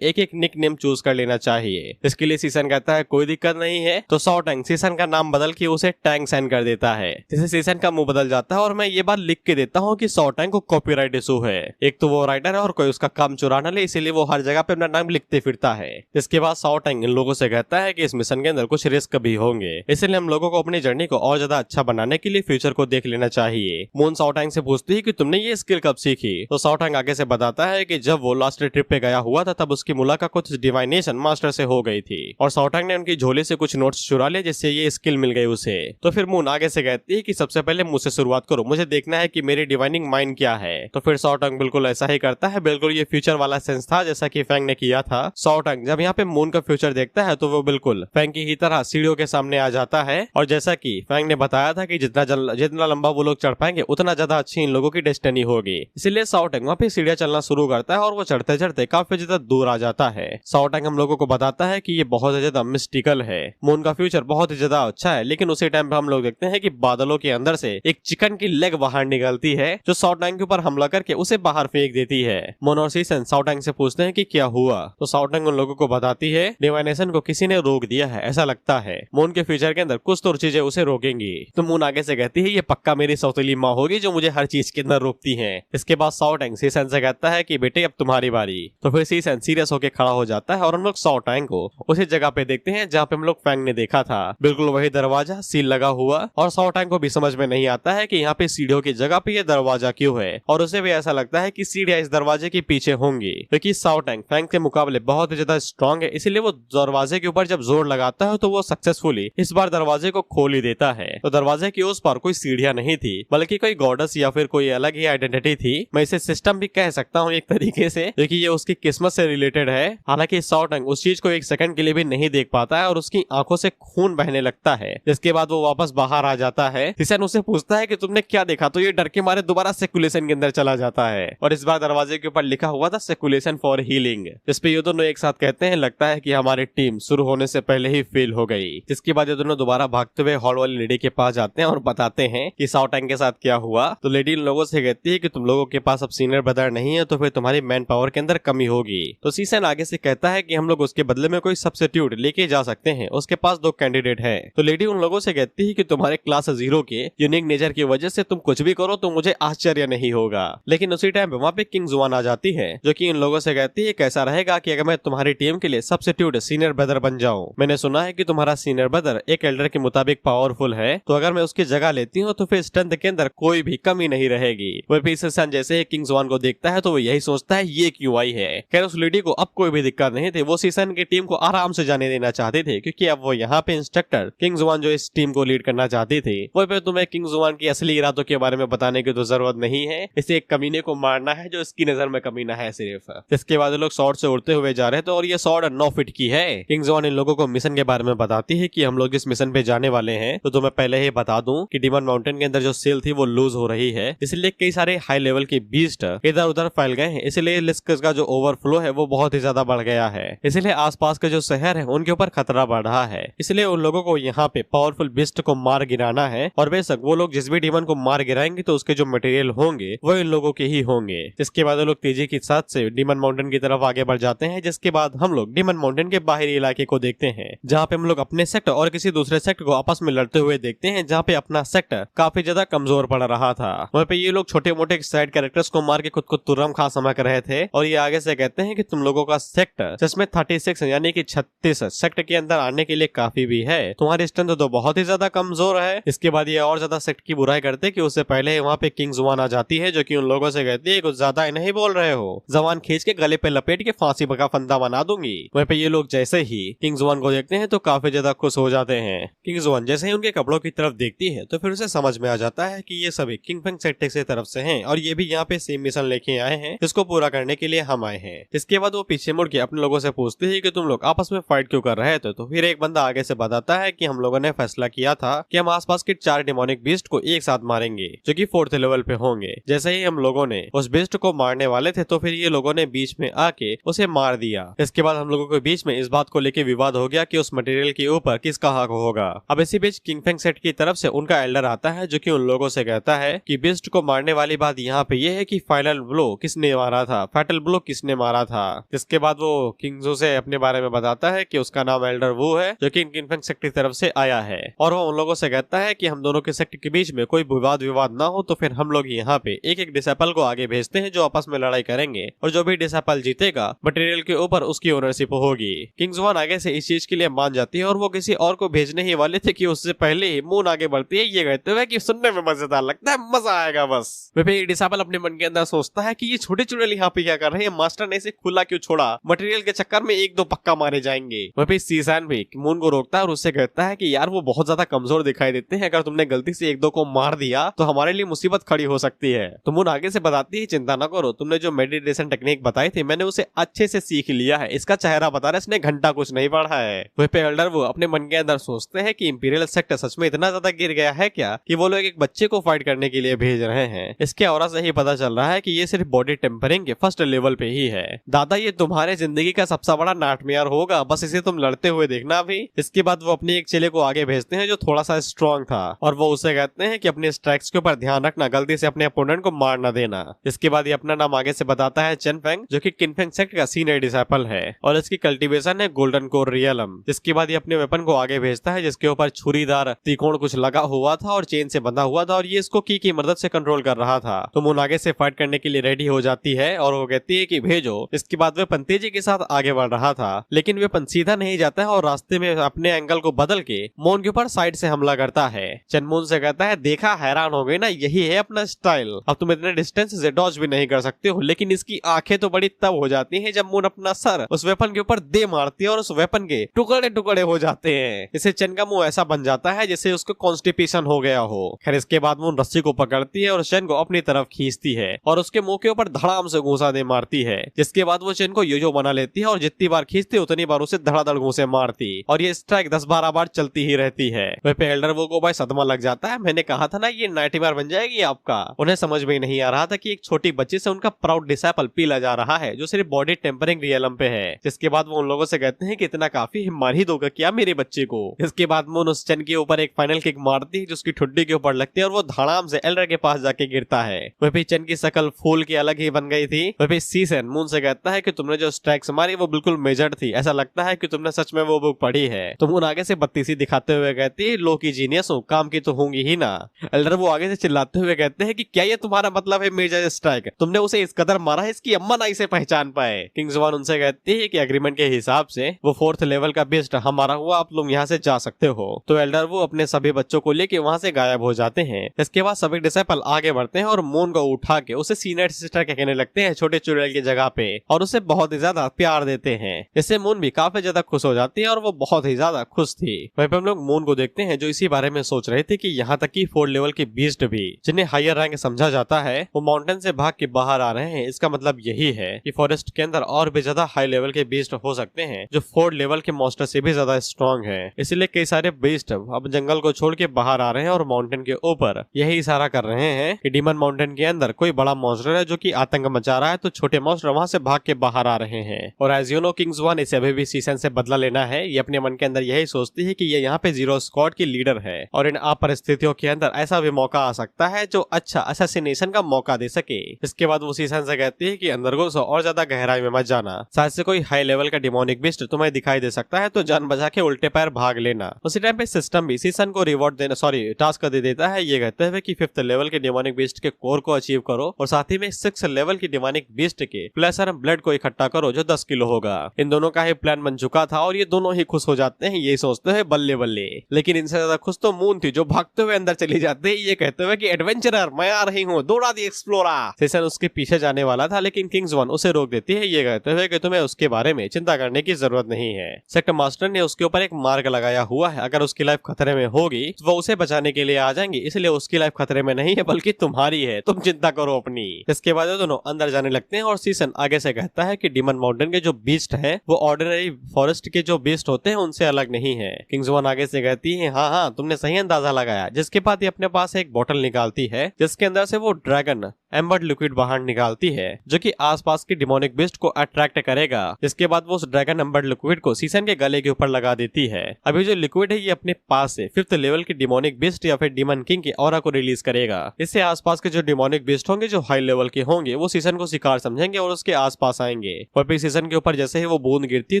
एक एक निक नेम चूज कर लेना चाहिए। इसके लिए सीसन कहता है कोई दिक्कत नहीं है। तो शाओटंग सीसन का नाम बदल के उसे टैंग सेंड कर देता है, जिससे सीसन का मुंह बदल जाता है। और मैं ये बात लिख के देता हूँ कि शाओटंग को कॉपीराइट इशू है। एक तो वो राइटर है और कोई उसका काम चुरा ना ले, इसीलिए वो हर जगह पे अपना नाम लिखते फिरता है। इसके बाद शाओटंग इन लोगों से कहता है कि इस मिशन के अंदर कुछ रिस्क भी होंगे, इसलिए हम लोगों को अपनी जर्नी को और ज्यादा अच्छा बनाने के लिए फ्यूचर को देख लेना चाहिए। मून शाओटंग से पूछती है कि तुमने ये स्किल कब सीखी। तो शाओटंग आगे से बताता है कि जब वो लास्ट ट्रिप पे गया हुआ था तब उसकी मुलाकात कुछ डिवाइनेशन मास्टर से हो गई थी, और शाओटंग ने उनकी झोले से कुछ नोट्स चुरा लिए जिससे ये स्किल मिल गई उसे। तो फिर मून आगे से कहती है कि सबसे पहले मुझसे शुरुआत करो, मुझे देखना है कि मेरी डिवाइनिंग माइंड क्या है। तो फिर शाओटंग बिल्कुल ऐसा ही करता है। बिल्कुल ये फ्यूचर वाला सेंस था जैसा कि फैंग ने किया था। शाओटंग जब यहाँ पे मून का फ्यूचर देखता है तो वो बिल्कुल फैंग की ही तरह सीढ़ियों के सामने आ जाता है, और जैसा कि फैंग ने बताया था कि जितना लंबा वो लोग चढ़ पाएंगे उतना ज्यादा अच्छी इन लोगों की डेस्टिनी होगी। इसलिए शाओटंग वहाँ पे सीढ़ियां चलना शुरू करता है और वो चढ़ते चढ़ते काफी ज्यादा दूर आ जाता है। शाओटंग हम लोगों को बताता है कि ये बहुत ज्यादा मिस्टिकल है, मून का फ्यूचर बहुत ही ज्यादा अच्छा है। लेकिन उसी टाइम पे हम लोग देखते हैं कि बादलों के अंदर से एक चिकन की लेग बाहर निकलती है जो शाओटंग के ऊपर हमला करके उसे बाहर फेंक देती है। मून और सीसन शाओटंग से पूछते हैं कि क्या हुआ। तो शाओटंग उन लोगों को बताती है डिवाइनेशन को किसी ने रोक दिया है, ऐसा लगता है मून के फ्यूचर के अंदर कुछ तो चीजें उसे रोकेंगी। तो मून आगे से कहती है ये पक्का मेरी सौतेली माँ होगी जो मुझे हर चीज के अंदर रोकती है। इसके बाद शाओटंग सीसन से कहता है कि बेटे अब तुम्हारी बारी। तो फिर सीसन सीरियस होकर खड़ा हो जाता है और हम लोग शाओटंग को उसी जगह पे देखते हैं जहाँ पे हम लोग फैंग ने देखा था। बिल्कुल वही दरवाजा, सील लगा हुआ, और शाओटंग को भी समझ में नहीं आता है कि यहाँ पे सीढ़ियों की जगह पे ये दरवाजा क्यों है, और उसे भी ऐसा लगता है कि सीढ़ियां इस दरवाजे के पीछे होंगी क्योंकि शाओटंग फैंग के मुकाबले बहुत ही ज्यादा स्ट्रॉन्ग है। इसीलिए वो दरवाजे के ऊपर जब जोर लगाता है तो वो सक्सेसफुली इस बार दरवाजे को खोल ही देता है। तो दरवाजे की उस पार कोई सीढ़ियां नहीं थी बल्कि कोई गॉडेस या फिर कोई अलग ही आइडेंटिटी थी। मैं इसे सिस्टम भी कह सकता हूँ एक तरीके से, क्योंकि ये उसकी किस्मत से रिलेटेड है। हालांकि शाओटंग उस चीज को एक सेकंड के लिए भी नहीं देख पाता है और उसकी आंखों से खून बहने लगता है, जिसके बाद वो वापस बाहर आ जाता है। सीसन उसे पूछता है कि तुमने क्या देखा, तो ये डर के मारे दोबारा सर्कुलेशन के अंदर चला जाता है, और इस बार दरवाजे के ऊपर लिखा हुआ था सर्कुलेशन फॉर हीलिंग, जिस पे ये दोनों एक साथ कहते हैं लगता है कि हमारी टीम शुरू होने से पहले ही फेल हो गई। जिसके बाद ये दोनों दोबारा भागते हुए हॉल वाली लेडी के पास जाते हैं और बताते हैं कि शाओटंग के साथ क्या हुआ। तो लेडी इन लोगों से कहती है कि तुम लोगों के पास अब सीनियर ब्रदर नहीं है तो फिर तुम्हारी मैन पावर के अंदर कमी होगी। तो सीसन आगे से कहता है कि हम लोग उसके बदले में कोई सब्स्टिट्यूट लेके जा सकते हैं, उसके पास 2 कैंडिडेट है। तो लेडी उन लोगों से कहती है कि तुम्हारे क्लास 0 के यूनिक नेचर की वजह से तुम कुछ भी करो तो मुझे आश्चर्य नहीं होगा। लेकिन उसी टाइम पे वहाँ पे किंग जुआन आ जाती है जो कि इन लोगों से कहती है कैसा रहेगा कि अगर मैं तुम्हारी टीम के लिए सब्स्टिट्यूट सीनियर ब्रदर बन जाऊं। मैंने सुना है कि तुम्हारा सीनियर ब्रदर एक एल्डर के मुताबिक पावरफुल है, तो अगर मैं उसकी जगह लेती हूँ तो फिर स्ट्रेंथ के अंदर कोई भी कमी नहीं रहेगी। वह सीसन जैसे ही किंग जुआन को देखता है तो वो यही सोचता है ये क्यों आई है। खैर उस लेडी को अब कोई भी दिक्कत नहीं थी, वो सीसन की टीम को आराम से जाने देना चाहते थे क्योंकि अब वो यहाँ पे इंस्ट्रक्टर किंग जुआन जो इस टीम को लीड करना चाहती थी। वो पे तुम्हें किंग जुआन की असली इरादों के बारे में बताने की तो जरूरत नहीं है, इसे एक कमीने को मारना है जो इसकी नजर में कमीना है सिर्फ। इसके बाद लोग शॉर्ट से उड़ते हुए जा रहे थे और ये शॉर्ट 9 फीट की है। किंग जुआन इन लोगों को मिशन के बारे में बताती है कि हम लोग इस मिशन पे जाने वाले हैं, तो तुम्हें पहले ही बता दूं कि डिमन माउंटेन के अंदर जो सेल थी वो लूज हो रही है, इसलिए कई सारे हाई लेवल के बीस्ट इधर उधर फैल गए हैं, इसलिए लिस्क का जो ओवरफ्लो है वो बहुत ही ज्यादा बढ़ गया है। इसलिए आसपास के जो शहर है उनके ऊपर खतरा बढ़ रहा है, इसलिए उन लोगों को यहाँ पे पावरफुल बीस्ट को मार गिराना है। और बेशक वो लोग जिस भी डिमन को मार गिराएंगे तो उसके जो मटेरियल होंगे वो इन लोगों के ही होंगे। होंगे। इसके बाद वो लोग तेजी के साथ से डीमन माउंटेन की तरफ आगे बढ़ जाते हैं, जिसके बाद हम लोग डीमन माउंटेन के बाहरी इलाके को देखते हैं, जहाँ पे हम लोग अपने सेक्टर और किसी दूसरे सेक्टर को आपस में लड़ते हुए देखते हैं, जहाँ पे अपना सेक्टर काफी ज्यादा कमजोर पड़ रहा था। वहाँ पे ये लोग छोटे मोटे साइड कैरेक्टर्स को मार के खुद को तुर्रम खा समझ रहे थे, और ये आगे से कहते हैं कि तुम लोगों का सेक्टर जिसमें 36 यानी कि 36 सेक्टर के अंदर आने के लिए काफी भी है, तुम्हारी स्ट्रेंथ तो बहुत ही ज्यादा कमजोर है। इसके बाद ये और ज्यादा सेक्टर की बुराई करते कि उससे पहले वहाँ पे किंग जुआन आ जाती है, जो कि उन लोगों से कहती है कुछ ज्यादा नहीं बोल रहे हो, जवान खींच के गले पे लपेट के फांसी का फंदा बना दूंगी। वहीं पे ये लोग जैसे ही किंग जुआन को देखते हैं तो काफी ज्यादा खुश हो जाते हैं। किंग जुआन जैसे ही उनके कपड़ों की तरफ देखती है तो फिर उसे समझ में आ जाता है कि ये सभी किंग फेंग सेक्टर की तरफ से हैं, और ये भी यहाँ पे सेम मिशन लेके आए हैं, जिसको पूरा करने के लिए हम आए हैं। इसके बाद वो पीछे मुड़ के अपने लोगों से पूछती है कि तुम लोग आपस में फाइट क्यों कर रहे थे। तो फिर एक बंदा आगे से बताता है कि हम लोगों ने फैसला किया था कि हम आसपास के 4 डिमोनिक बीस्ट को एक साथ मारेंगे, जो कि 4th लेवल पे होंगे। जैसे ही हम लोगों ने उस बीस्ट को मारने वाले थे तो फिर ये लोगों ने बीच में आके उसे मार दिया। इसके बाद हम लोगों के बीच में इस बात को लेके विवाद हो गया कि उस मटेरियल के ऊपर किसका हक होगा। अब इसी बीच किंग फेंग सेट की तरफ से उनका एल्डर आता है, जो कि उन लोगों से कहता है कि बीस्ट को मारने वाली बात यहाँ पे ये है कि फाइनल ब्लो किसने मारा था, फैटल ब्लो किसने मारा था। इसके बाद वो किंगजो से अपने बारे में बताता है कि उसका नाम एल्डर वो है जो कि किंग फेंग सेट की तरफ से आया है, और वो उन लोगों से कहता है कि हम दोनों के सेक्ट के बीच में कोई विवाद ना हो, तो फिर हम लोग यहाँ पे एक एक डिसेपल को आगे भेजते हैं जो आपस में लड़ाई करेंगे, और जो भी डिसेपल जीतेगा मटेरियल के ऊपर उसकी ओनरशिप होगी। किंग जुआन आगे से इस चीज के लिए मान जाती है, और वो किसी और को भेजने ही वाले थे कि उससे पहले ही मून आगे बढ़ती है, ये कहते हुए कि सुनने में मजेदार लगता है, मजा आएगा बस। वे डिसेपल अपने मन के अंदर सोचता है कि ये छोटे चुड़ैल यहाँ पे क्या कर रहे हैं, मास्टर ने इसे खुला क्यों छोड़ा, मटेरियल के चक्कर में 1-2 पक्का मारे जाएंगे। वहीं सीसान भी मून को रोकता है और उससे कहता है कि यार वो बहुत ज्यादा कमजोर दिखाई देते हैं, अगर तुमने गलती से 1-2 को मार दिया तो हमारे लिए मुसीबत खड़ी हो सकती है। तो मून आगे से बताती है चिंता न करो, तुमने जो मेडिटेशन टेक्निक बताई थी मैंने उसे अच्छे से सीख लिया है, इसका चेहरा बता रहा है इसने घंटा कुछ नहीं पढ़ा है। वहीं पे एल्डर वो अपने मन के अंदर सोचते हैं कि इंपीरियल सेक्टर सच में इतना ज्यादा गिर गया है क्या कि वो लोग एक बच्चे को फाइट करने के लिए भेज रहे हैं। इसके औरा से ही पता चल रहा है कि ये सिर्फ बॉडी टेम्परिंग के फर्स्ट लेवल पे ही है। दादा ये तुम्हारे जिंदगी का सबसे बड़ा नाटमेयर होगा, बस इसे तुम लड़ते हुए देखना भी। इसके बाद वो अपने एक चेले को आगे भेजते हैं जो थोड़ा सा स्ट्रॉन्ग था, और वो उसे कहते हैं कि अपने स्ट्राइक्स के ऊपर ध्यान रखना, गलती से अपने अपोनेंट को मार न देना। इसके बाद ये अपना नाम आगे से बताता है चेन फेंग, जो कि किंग फेंग सेक्ट का सीनियर डिसाइपल है, और इसकी कल्टीवेशन है गोल्डन कोर रियलम। इसके बाद ये अपने वेपन को आगे भेजता है, जिसके ऊपर छुरीदार त्रिकोण कुछ लगा हुआ था और चेन से बंधा हुआ था, और ये इसको की मदद से कंट्रोल कर रहा था। तो मून आगे से फाइट करने के लिए रेडी हो जाती है, और वो कहती है कि भेजो। इसके बाद वेपन तेजी के साथ आगे बढ़ रहा था, लेकिन वेपन सीधा नहीं जाता है और रास्ते में अपने एंगल को बदल के मून के ऊपर साइड से हमला करता है। चेन मून से कहता है देखा, हैरान हो गई ना, यही है अपना स्टाइल, अब तुम इतने डिस्टेंस से डॉज भी नहीं कर सकते हो। लेकिन इसकी आंखें तो बड़ी तब हो जाती हैं जब मून अपना सर उस वेपन के ऊपर दे मारती है और उस वेपन के टुकड़े टुकड़े हो जाते हैं। इसे चेन का मुंह ऐसा बन जाता है जैसे उसको कॉन्स्टिपेशन हो गया हो। खैर इसके बाद मून रस्सी को पकड़ती है और चेन को अपनी तरफ खींचती है और उसके मुंह के ऊपर धड़ाम से घूंसा दे मारती है, जिसके बाद वो चेन को योजो बना लेती है और जितनी बार खींचती उतनी बार उसे धड़ाधड़ घूंसे मारती, और ये स्ट्राइक 10-12 बार चलती ही रहती है। वहीं पे एल्डर वो को भाई सदमा लग जाता है, मैंने कहा था ना ये नाइटमेयर बन जाएगी आपका। उन्हें समझ में नहीं आ रहा था कि एक छोटी बच्ची से उनका प्राउड डिसाइपल पीला जा रहा है, जो सिर्फ बॉडी टेम्परिंग रियलम पे है। जिसके बाद वो उन लोगों से कहते हैं कि इतना काफी, मार ही दोगे क्या मेरे बच्चे को। इसके बाद मून उस चेन के ऊपर एक फाइनल किक मारती है जो उसकी ठुड्डी के ऊपर लगती है और वो धड़ाम से एल्डर के पास जाके गिरता है। वहीं पे चेन की शकल फूल की अलग ही बन गई थी। वहीं पे सीसन मून से कहता है कि तुमने जो स्ट्राइक्स मारी वो बिल्कुल मेजर्ड थी, ऐसा लगता है कि तुमने सच में वो बुक पढ़ी है। तो मून आगे से बत्तीसी दिखाते हुए कहती है लो की जीनियस हूँ, काम की तो होंगी ही ना। एल्डर वो आगे से चिल्लाते हुए कहते हैं कि क्या ये तुम्हारा मतलब है मेजर स्ट्राइक, तुमने उसे इस कदर मारा है इसकी अम्मा ना इसे पहचान पाए। किंग जुआन उनसे कहती है कि एग्रीमेंट के हिसाब से वो 4th लेवल का बेस्ट हमारा हुआ, आप लोग यहाँ से जा सकते हो। तो एल्डर वो अपने सभी बच्चों को लेके वहाँ से गायब हो जाते हैं। इसके बाद सभी डिसाइपल आगे बढ़ते हैं और मून को उठा के उसे सीनियर सिस्टर कहने लगते हैं छोटे चुड़ैल की जगह पे, और उसे बहुत ही ज्यादा प्यार देते हैं। इससे मून भी काफी ज्यादा खुश हो जाती है और वो बहुत ही ज्यादा खुश थी। वहीं पे हम लोग मून को देखते हैं जो इसी बारे में सोच रहे थे कि यहाँ तक कि 4th लेवल के बीस्ट भी जिन्हें हायर रैंक समझा जाता है वो माउंटेन से भाग के बाहर आ रहे हैं। इसका मतलब यही है कि फॉरेस्ट के अंदर और भी ज्यादा हाई लेवल के बीस्ट हो सकते हैं जो 4th लेवल के मॉन्स्टर से भी ज्यादा स्ट्रॉन्ग है। इसीलिए कई सारे बीस्ट अब जंगल को छोड़ के बाहर आ रहे हैं और माउंटेन के ऊपर यही इशारा कर रहे हैं कि डीमन माउंटेन के अंदर कोई बड़ा मॉन्स्टर है जो कि आतंक मचा रहा है, तो छोटे मॉन्स्टर वहां से भाग के बाहर आ रहे हैं। और एज यू नो किंग जुआन इसे अभी भी सीसन से बदला लेना है। ये अपने मन के अंदर यही सोचती है कि ये यहाँ पे जीरो स्क्वाड की लीडर है और इन आप परिस्थितियों के अंदर ऐसा भी मौका आ सकता है जो अच्छा असैसिनेशन का मौका दे सके। इसके बाद वो सीसन से कहती है कि अंदर घुसो और ज्यादा गहराई में मत जाना, शायद से कोई हाई लेवल का डिमोनिक बीस्ट तुम्हें दिखाई दे सकता है, तो जान बचा के उल्टे पैर भाग लेना। उसी टाइम पे सिस्टम भी सीसन को रिवॉर्ड देना टास्क दे देता है, ये कहते हुए कि 5th लेवल के डिमोनिक बीस्ट के कोर को अचीव करो और साथ ही में 6th लेवल की डिमोनिक बीस्ट के फ्लैश और ब्लड को इकट्ठा करो जो 10 किलो होगा। इन दोनों का ही प्लान बन चुका था और ये दोनों ही खुश हो जाते हैं, ये सोचते हैं बल्ले बल्ले। लेकिन इनसे ज्यादा खुश तो मून थी जो भागते हुए अंदर चली जाती है, ये कहते हुए कि एडवेंचरर मैं आ रही हूँ, दौड़ा दी एक्सप्लोरा। सीसन उसके पीछे जाने वाला था लेकिन किंग्स वन उसे रोक देती है, ये कहते हुए कि तुम्हें उसके बारे में चिंता करने की जरूरत नहीं है। सेक्टर मास्टर ने उसके ऊपर एक मार्क लगाया हुआ है, अगर उसकी लाइफ खतरे में होगी तो वो उसे बचाने के लिए आ जाएंगे, इसलिए उसकी लाइफ खतरे में नहीं है बल्कि तुम्हारी है, तुम चिंता करो अपनी। इसके बाद दोनों अंदर जाने लगते हैं और सीसन आगे से कहता है कि डिमन माउंटेन के जो बीस्ट है वो ऑर्डिनरी फॉरेस्ट के जो बीस्ट होते हैं उनसे अलग नहीं है। किंग्स वन आगे से कहती है हाँ हाँ तुमने सही अंदाजा लगाया, जिसके बाद ये अपने पास एक बोतल निकालती है जिसके अंदर से वो ड्रैगन एम्बर्ड लिक्विड बाहर निकालती है जो कि आसपास के डिमोनिक बीस्ट को अट्रैक्ट करेगा। इसके बाद वो उस ड्रैगन एम्बर्ड लिक्विड को सीसन के गले के ऊपर लगा देती है। अभी जो लिक्विड है ये अपने पास से 5th लेवल के डिमोनिक बीस्ट या फिर डिमन किंग की ऑरा को रिलीज करेगा। इससे आसपास के जो डिमोनिक बीस्ट होंगे जो हाई लेवल के होंगे वो सीसन को शिकार समझेंगे और उसके आसपास आएंगे। और फिर सीसन के ऊपर जैसे ही वो बूंद गिरती है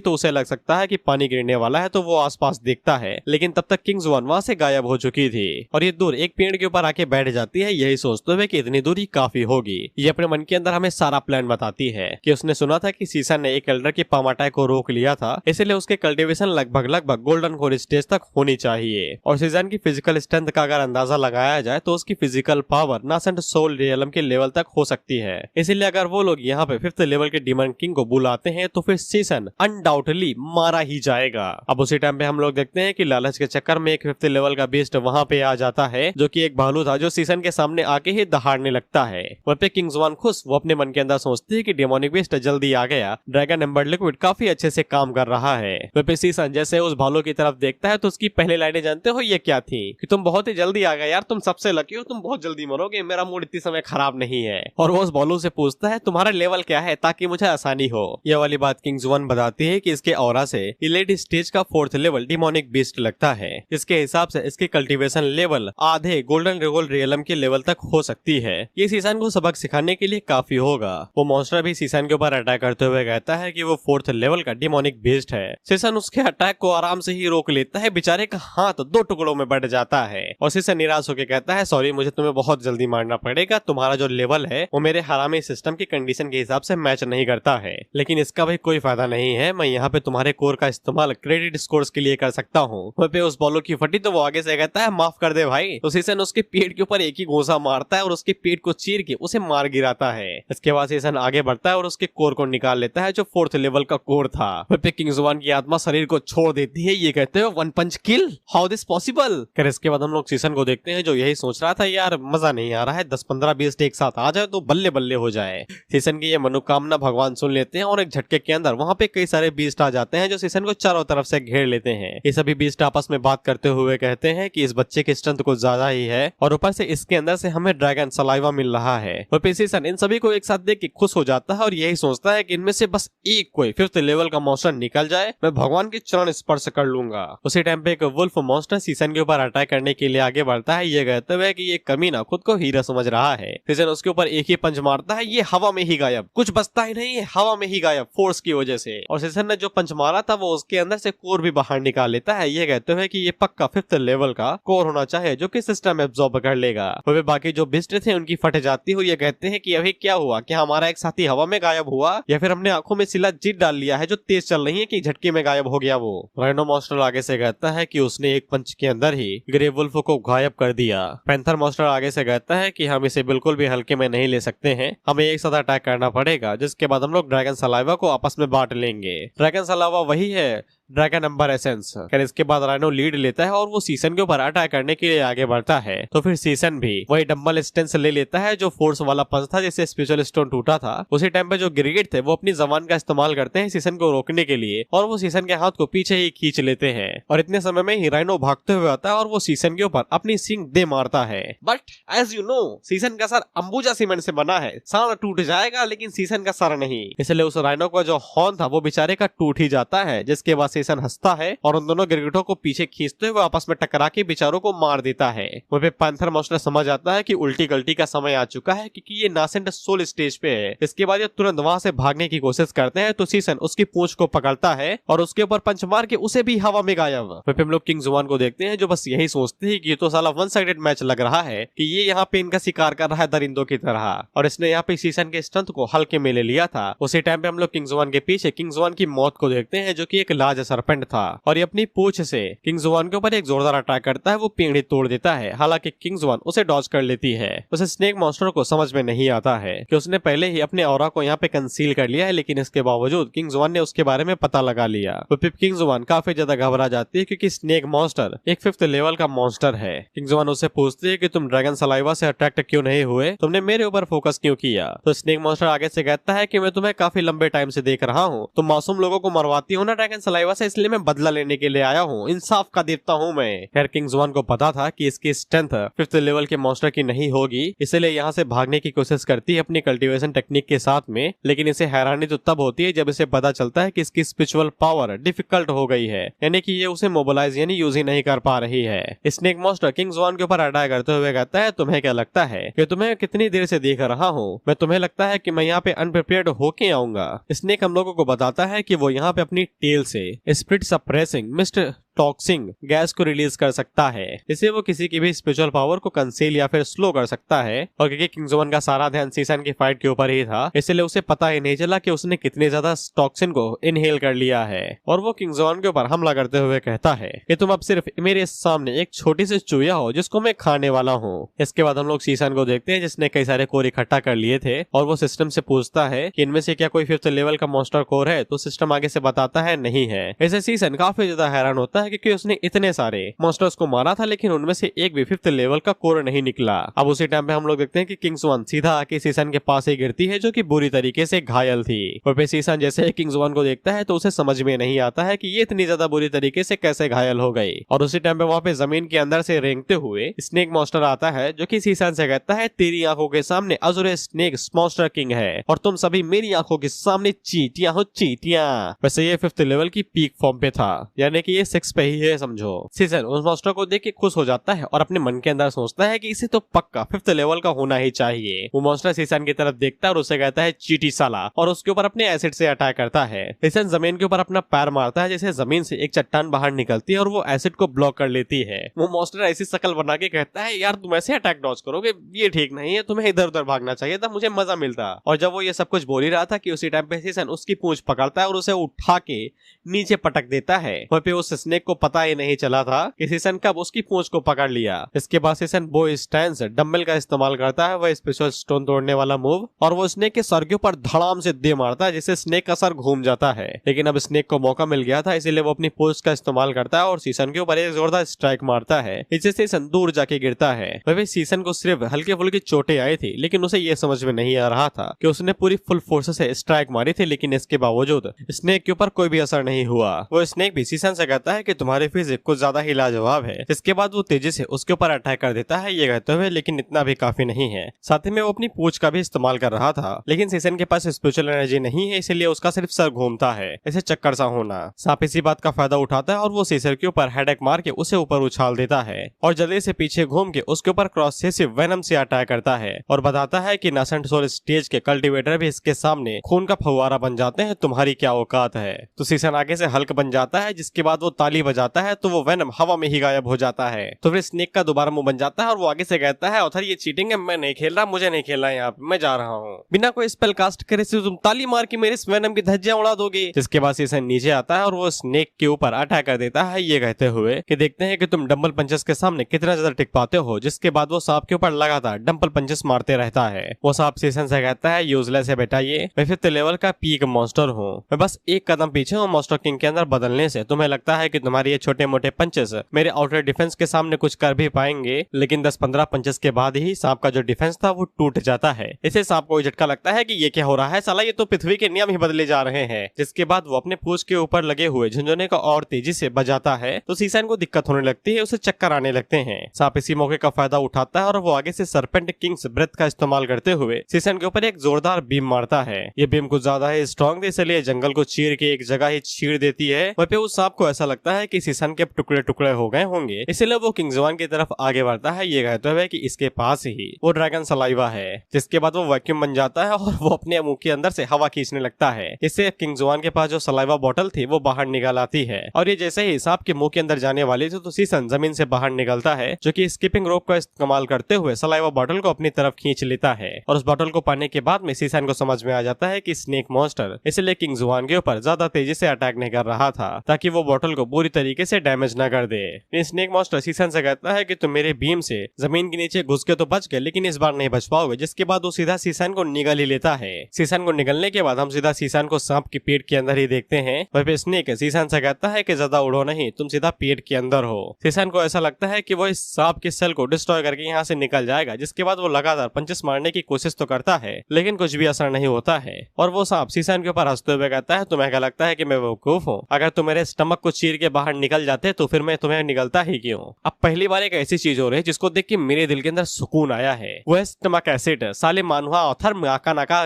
तो उसे लग सकता है कि पानी गिरने वाला है, तो वो आसपास देखता है, लेकिन तब तक किंग्स वन वहां से गायब हो चुकी थी और ये दूर एक पेड़ के ऊपर आके बैठ जाती है, यही सोचते हुए कि इतनी दूरी काफी होगी। ये अपने मन के अंदर हमें सारा प्लान बताती है कि उसने सुना था कि सीसन ने एक एल्डर के पामाटाई को रोक लिया था, इसलिए उसके कल्टीवेशन लगभग गोल्डन कोर स्टेज तक होनी चाहिए। और सीसन की फिजिकल स्ट्रेंथ का अगर अंदाजा लगाया जाए तो उसकी physical power nascent soul realm के लेवल तक हो सकती है, इसलिए अगर वो लोग यहाँ पे 5th लेवल के डिमन किंग को बुलाते हैं तो फिर सीसन अनडाउटली मारा ही जाएगा। अब उसी टाइम पे हम लोग देखते हैं कि लालच के चक्कर में एक 5th लेवल का बीस्ट वहाँ पे आ जाता है जो कि एक भालू था जो सीसन के सामने आके ही दहाड़ने लगता है। वहाँ पे किंग्स वन खुश, वो अपने मन के अंदर सोचती है कि डेमोनिक बीस्ट जल्दी आ गया, ड्रैगन एम्बर्ड लिक्विड काफी अच्छे से काम कर रहा है। वहाँ पे सीसन जैसे उस भालू की तरफ देखता है तो उसकी पहले लाइनें जानते हो ये क्या थी कि तुम बहुत ही जल्दी आ गए यार, तुम सबसे लकी हो, तुम बहुत जल्दी मरोगे, मेरा मूड इतनी समय खराब नहीं है। और वो उस भालू से पूछता है तुम्हारा लेवल क्या है ताकि मुझे आसानी हो। यह वाली बात किंग्स वन बताती है कि इसके ऑरा से इलेट स्टेज का 4th लेवल डिमोनिक बीस्ट लगता है। इसके हिसाब से इसकी कल्टीवेशन लेवल आधे गोल्डन रेगोल रियलम के लेवल तक हो सकती है। ये सीसन को सबक सिखाने के लिए काफी होगा। वो मॉन्स्टर भी सीसन के ऊपर अटैक करते हुए कहता है कि वो 4th लेवल का डिमोनिक बीस्ट है। सीसन उसके अटैक को आराम से ही रोक लेता है, बेचारे का हाथ 2 टुकड़ों में बढ़ जाता है और सीसन निराश होकर कहता है सॉरी मुझे तुम्हें बहुत जल्दी मारना पड़ेगा, तुम्हारा जो लेवल है वो मेरे हरामी सिस्टम की कंडीशन के हिसाब से मैच नहीं करता है, लेकिन इसका भाई कोई फायदा नहीं है, मैं यहाँ पे तुम्हारे कोर का इस्तेमाल क्रेडिट स्कोर्स के लिए कर सकता हूँ। वहाँ पे उस बॉलो की फटी तो वो आगे से कहता है माफ कर दे भाई, तो सीसन उसके पेट के ऊपर एक ही घोंसा मारता है और उसके पेट को चीर के उसे मार गिराता है। इसके बाद सीसन आगे बढ़ता है और उसके कोर को निकाल लेता है जो 4th लेवल का कोर था। वहाँ पे किंग्स वन की आत्मा शरीर को छोड़ देती है, ये कहते हैं 1 पंच किल, हाउ दिस पॉसिबल। फिर इसके बाद हम लोग सीसन को देखते हैं जो यही सोच रहा था यार मजा नहीं आ रहा है, 10-15-20 एक साथ आ जाए तो बल्ले बल्ले हो जाए। सीसन की ये मनोकामना भगवान सुन लेते हैं और एक झटके के अंदर वहाँ पे कई सारे बीस्ट आ जाते हैं जो सीसन को चारों तरफ से घेर लेते हैं। ये सभी बीस्ट आपस में बात करते हुए कहते हैं कि इस बच्चे की स्ट्रेंथ कुछ ज्यादा ही है और ऊपर से इसके अंदर से हमें ड्रैगन सलाइवा मिल रहा है। और फिर सीसन इन सभी को एक साथ देख के खुश हो जाता है और यही सोचता है कि इनमें से बस एक कोई 5th लेवल का मॉन्स्टर निकल जाए, मैं भगवान के चरण स्पर्श कर लूंगा। उसी टाइम पे एक वुल्फ मॉन्स्टर सीसन के ऊपर अटैक करने के लिए आगे बढ़ता है, ये कहते हुए कि ये कमीना खुद को हीरा समझ रहा है। सीसन उसके ऊपर एक ही पंच मारता है, ये हवा में ही गायब, कुछ बचता ही नहीं है, हवा में ही गायब फोर्स की वजह से। और सीसन ने जो पंच मारा था वो उसके अंदर से कोर भी बाहर निकाल लेता है, ये कहते हुए कि ये पक्का 5th लेवल का कोर होना चाहिए जो कि सिस्टम एब्जॉर्ब कर लेगा। और बाकी जो बिस्ट थे उनकी फट जाती हुई ये कहते हैं कि अभी क्या हुआ, क्या हमारा एक साथी हवा में गायब हुआ या फिर हमने आंखों में सिला जीत डाल लिया है जो तेज चल रही है कि झटके में गायब हो गया। वो राइनो मॉन्स्टर आगे से कहता है कि उसने एक पंच के अंदर ही ग्रे वुल्फ को गायब कर दिया। पैंथर मॉन्स्टर आगे से कहता है कि हम इसे बिल्कुल भी हल्के में नहीं ले सकते हैं, हमें एक साथ अटैक करना पड़ेगा, जिसके बाद हम लोग ड्रैगन सलाइवा को आपस में बांट लेंगे। ड्रैगन सलाइवा वही है ड्रैगन एम्बर एसेंस। फिर इसके बाद राइनो लीड लेता है और वो सीसन के ऊपर अटैक करने के लिए आगे बढ़ता है, तो फिर सीसन भी वही डम्बल स्टेंस ले लेता है जो फोर्स वाला पंच था जिससे स्पिरिचुअल स्टोन टूटा था। उसी टाइम पे जो गिरगिट थे वो अपनी जबान का इस्तेमाल करते हैं सीसन को रोकने के लिए और वो सीसन के हाथ को पीछे ही खींच लेते हैं और इतने समय में ही राइनो भागते हुए आता है और वो सीसन के ऊपर अपनी सींग दे मारता है। बट एज यू नो सीसन का सर अंबुजा सीमेंट से बना है, सर टूट जाएगा लेकिन सीसन का सर नहीं, इसलिए उस राइनो का जो हॉर्न था वो बेचारे का टूट ही जाता है, जिसके बाद सीसन हंसता है और उन दोनों गिरगिटों को पीछे खींचते हुए आपस में टकरा के बेचारों को मार देता है। वहीं पे पैंथर मॉन्स्टर समझ आता है कि उल्टी गलती का समय आ चुका है क्योंकि ये नासेंट सोल स्टेज पे है। इसके बाद ये तुरंत वहां से भागने की कोशिश करते हैं तो सीसन उसकी पूंछ को पकड़ता है और उसके ऊपर पंच मार के उसे भी हवा में गायब। वहीं पे हम लोग किंग जुआन को देखते हैं जो बस यही सोचते हैं कि ये तो साला वन साइडेड मैच लग रहा है कि ये यहाँ पे इनका शिकार कर रहा है दरिंदों की तरह, और इसने यहाँ पे सीसन के स्ट्रेंथ को हल्के में ले लिया था। उसी टाइम पे हम लोग किंग जुआन के पीछे किंग जुआन की मौत को देखते हैं जो कि एक लार्ज सरपेंट था और ये अपनी पूंछ से किंग जुआन के ऊपर एक जोरदार अटैक करता है। वो पेड़ तोड़ देता है, हालांकि किंग जुआन उसे डॉज कर लेती है। उसे स्नेक मॉन्स्टर को समझ में नहीं आता है कि उसने पहले ही अपने ऑरा को यहाँ पे कंसील कर लिया है, लेकिन इसके बावजूद किंग जुआन ने उसके बारे में पता लगा लिया। तो फिर किंग जुआन काफी ज्यादा घबरा जाती है क्योंकि स्नेक मॉन्स्टर एक 5th लेवल का मॉन्स्टर है। किंग जुआन उससे पूछती है कि तुम ड्रैगन सलाइवा से अट्रैक्ट क्यों नहीं हुए, तुमने मेरे ऊपर फोकस क्यों किया। तो स्नेक मॉन्स्टर आगे से कहता है कि मैं तुम्हें काफी लंबे टाइम से देख रहा हूँ, तुम मासूम लोगों को मरवाती हो ना ड्रैगन सलाइवा से, इसलिए मैं बदला लेने के लिए आया हूँ, इंसाफ का देवता हूँ मैं। खैर किंग जुआन को पता था कि इसकी स्ट्रेंथ 5th लेवल के मॉन्स्टर की नहीं होगी, इसलिए यहाँ से भागने की कोशिश करती है अपनी कल्टीवेशन टेक्निक के साथ में, लेकिन इसे हैरानी तो तब होती है जब इसे पता चलता है कि इसकी स्पिरिचुअल पावर डिफिकल्ट हो गई है, यानी कि ये उसे मोबिलाइज यानी यूज ही नहीं कर पा रही है। स्नेक मॉन्स्टर किंग जुआन के ऊपर अटैक करते हुए कहता है तुम्हें क्या लगता है कि तुम्हें कितनी देर से देख रहा हूँ, मैं तुम्हें लगता है कि मैं यहाँ पे अनप्रिपेयर्ड होके आऊंगा। स्नेक हम लोगों को बताता है कि वो यहाँ पे अपनी टेल से स्पिरिट सप्रेसिंग मिस्टर टॉक्सिंग गैस को रिलीज कर सकता है, इससे वो किसी की भी स्पिरिचुअल पावर को कंसील या फिर स्लो कर सकता है। और क्योंकि किंग जुआन का सारा ध्यान सीसन की फाइट के ऊपर ही था, इसलिए उसे पता ही नहीं चला कि उसने कितने ज्यादा टॉक्सिन को इनहेल कर लिया है। और वो किंग जुआन के ऊपर हमला करते हुए कहता है कि तुम अब सिर्फ मेरे सामने एक छोटी सी चूया हो जिसको मैं खाने वाला हूँ। इसके बाद हम लोग सीसन को देखते हैं जिसने कई सारे कोर इकट्ठा कर लिए थे और वो सिस्टम से पूछता है कि इनमें से क्या कोई 5th लेवल का मॉन्स्टर कोर है, तो सिस्टम आगे से बताता है नहीं है। ऐसे सीसन काफी ज्यादा हैरान होता है क्योंकि उसने इतने सारे मॉन्स्टर्स को मारा था लेकिन उनमें से एक भी 5th लेवल का कोर नहीं निकला। अब उसी टाइम पे हम लोग देखते हैं कि किंग जुआन सीधा आके सीसन के पास ही गिरती है जो कि बुरी तरीके से घायल थी। और फिर सीसन जैसे ही किंग जुआन को देखता है तो उसे समझ में नहीं आता है कि ये इतनी ज्यादा बुरी तरीके से कैसे घायल हो गई। और उसी टाइम पे वहाँ पे जमीन के अंदर से रेंगते हुए स्नेक मॉन्स्टर आता है जो कि सीसन से कहता है तेरी आंखों के सामने अज़ुरे स्नेक मॉन्स्टर किंग है और तुम सभी मेरी आंखों के सामने चींटियां हो चींटियां। वैसे ये 5th लेवल की पीक फॉर्म पे था, यानी कि ये 6 पे ही है समझो। सीसन उस मॉन्स्टर को देख के खुश हो जाता है और अपने मन के अंदर सोचता है कि इसे तो पक्का 5th लेवल का होना ही चाहिए। वो मॉन्स्टर सीसन की तरफ देखता है और उसे कहता है चीटी साला, और उसके ऊपर अपने एसिड से अटैक करता है। सीसन जमीन के ऊपर अपना पैर मारता है जैसे जमीन से एक चट्टान बाहर निकलती है और वो एसिड को ब्लॉक कर लेती है। वो मॉन्स्टर ऐसी शक्ल बना के कहता है यार तुम ऐसे अटैक डॉज करोगे, ये ठीक नहीं है, तुम्हें इधर उधर भागना चाहिए था, मुझे मजा मिलता। और जब वो ये सब कुछ बोल ही रहा था कि उसी टाइम पे सीसन उसकी पूंछ पकड़ता है और उसे उठा के नीचे पटक देता है। वहीं पे उस स्नेक को पता ही नहीं चला था कि सीसन कब उसकी पूंछ को पकड़ लिया। इसके बाद सीसन बो स्टैंड डम्बल का इस्तेमाल करता है, वह स्पेशल स्टोन तोड़ने वाला मूव, और वो स्नेक के सर के ऊपर धड़ाम से दे मारता है जिससे स्नेक का सर घूम जाता है। लेकिन अब स्नेक को मौका मिल गया था इसलिए वो अपनी पूंछ का इस्तेमाल करता है और सीसन के ऊपर एक जोरदार स्ट्राइक मारता है, इससे सीसन दूर जाके गिरता है। वह सीसन को सिर्फ हल्के फुल्की चोटें आई थी लेकिन उसे ये समझ में नहीं आ रहा था कि उसने पूरी फुल फोर्स से स्ट्राइक मारी थी, लेकिन इसके बावजूद स्नेक के ऊपर कोई भी असर नहीं हुआ। वो स्नेक भी सीसन से कहता है कि तुम्हारी फिजिक कुछ ज्यादा ही लाजवाब है। इसके बाद वो तेजी से उसके ऊपर अटैक कर देता है ये कहते हुए लेकिन इतना भी काफी नहीं है। साथ ही में वो अपनी पूंछ का भी इस्तेमाल कर रहा था, लेकिन सीसन के पास स्पिरिचुअल एनर्जी नहीं है इसलिए उसका सिर्फ सर घूमता है, ऐसे चक्कर सा होना। सांप इसी बात का फायदा उठाता है और वो सीसर के ऊपर हेडेक मार के उसे ऊपर उछाल देता है और जल्दी से पीछे घूम के उसके ऊपर क्रॉस से वेनम से अटैक करता है और बताता है कि नासेंट सोल स्टेज के कल्टीवेटर भी इसके सामने खून का फव्वारा बन जाते हैं, तुम्हारी क्या औकात है। तो सीसन आगे से हल्क बन जाता है जिसके बाद वो ताली बजाता है तो वो वेनम हवा में ही गायब हो जाता है। तो फिर स्नेक का दोबारा मुंह बन जाता है और वो आगे से कहता है ऑथर ये चीटिंग है, मैं नहीं खेल रहा, मुझे नहीं खेलना यहाँ पे, मैं जा रहा हूँ। बिना कोई स्पेल कास्ट करे से तुम ताली मार के मेरे वेनम की धज्जियां उड़ा दोगे। जिसके बाद सीसन नीचे आता है और वो स्नेक के ऊपर अटैक कर देता है ये कहते हुए कि देखते हैं कि तुम डंबल पंचेस के सामने कितना ज्यादा टिक पाते हो। जिसके बाद वो सांप के ऊपर लगातार डंबल पंचेस मारते रहता है। वो सांप सीसन से कहता है यूजलेस है बेटा, ये मैं 5th लेवल का पीक मॉन्स्टर हूँ, मैं बस एक कदम पीछे हूँ मॉन्स्टर किंग के अंदर बदलने से, तुम्हें लगता है कि तुम्हारे ये छोटे मोटे पंचेस मेरे आउटर डिफेंस के सामने कुछ कर भी पाएंगे, लेकिन 10-15 पंचेस के बाद ही सांप का जो डिफेंस था वो टूट जाता है। इसे सांप को झटका लगता है कि ये क्या हो रहा है, साला ये तो पृथ्वी के नियम ही बदले जा रहे हैं। जिसके बाद वो अपने पूंछ के ऊपर लगे हुए झुंझुने को और तेजी से बजाता है तो सीसन को दिक्कत होने लगती है, उसे चक्कर आने लगते हैं। सांप इसी मौके का फायदा उठाता है और वो आगे से सर्पेंट किंग्स ब्रेथ का इस्तेमाल करते हुए सीसन के ऊपर एक जोरदार बीम मारता है। ये बीम कुछ ज्यादा ही स्ट्रॉन्ग थी, इसलिए जंगल को चीर के एक जगह ही चीर देती है। वहीं पे उस सांप को ऐसा लगता है कि सीसन के टुकड़े टुकड़े हो गए होंगे, इसलिए वो किंग जुआन की तरफ आगे बढ़ता है, ये कहते हुए कि इसके पास ही वो ड्रैगन सलाइवा है। जिसके बाद वो वैक्यूम बन जाता है और वो अपने मुंह के अंदर से हवा खींचने लगता है। इससे किंग जुआन के पास जो सलाइवा बॉटल थी वो बाहर निकल आती है और ये जैसे ही सांप के मुंह के अंदर जाने वाली थी तो सीसन जमीन से बाहर निकलता है, जो कि स्कीपिंग रोप का इस्तेमाल करते हुए सलाइवा बॉटल को अपनी तरफ खींच लेता है। और उस बॉटल को पाने के बाद में सीसन को समझ में आ जाता है कि स्नेक मॉन्स्टर इसलिए किंग जुआन के ऊपर ज्यादा तेजी से अटैक नहीं कर रहा था ताकि वो बॉटल को पूरी तरीके से डैमेज न कर दे। स्नेक मॉन्स्टर सीसन से कहता है कि तुम मेरे बीम से जमीन के नीचे घुस के तो बच गए, लेकिन इस बार नहीं बच पाओगे। जिसके बाद वो सीधा सीसन को निगल ही लेता है। सीसन को निगलने के बाद हम सीधा सीसन को सांप की पेट के अंदर ही देखते हैं। वहीं पे स्नेक सीसन से कहता है कि ज्यादा उड़ो नहीं, तुम सीधा पेट के अंदर हो। सीसन को ऐसा लगता है कि वो इस सांप के सेल को डिस्ट्रॉय करके यहाँ से निकल जाएगा। जिसके बाद वो लगातार पंचेस मारने की कोशिश तो करता है, लेकिन कुछ भी असर नहीं होता है। और वो सांप सीसन के ऊपर हंसते हुए कहता है, तुम्हें क्या लगता है कि मैं बेवकूफ हूँ? अगर तुम मेरे स्टमक को चीर के बाहर निकल जाते तो फिर मैं तुम्हें निकलता ही क्यों? अब पहली बार एक ऐसी चीज हो रही है जिसको देख के मेरे दिल के अंदर सुकून आया है, वो है स्टमक एसिड। साले मानुहा ऑथर नाका नाका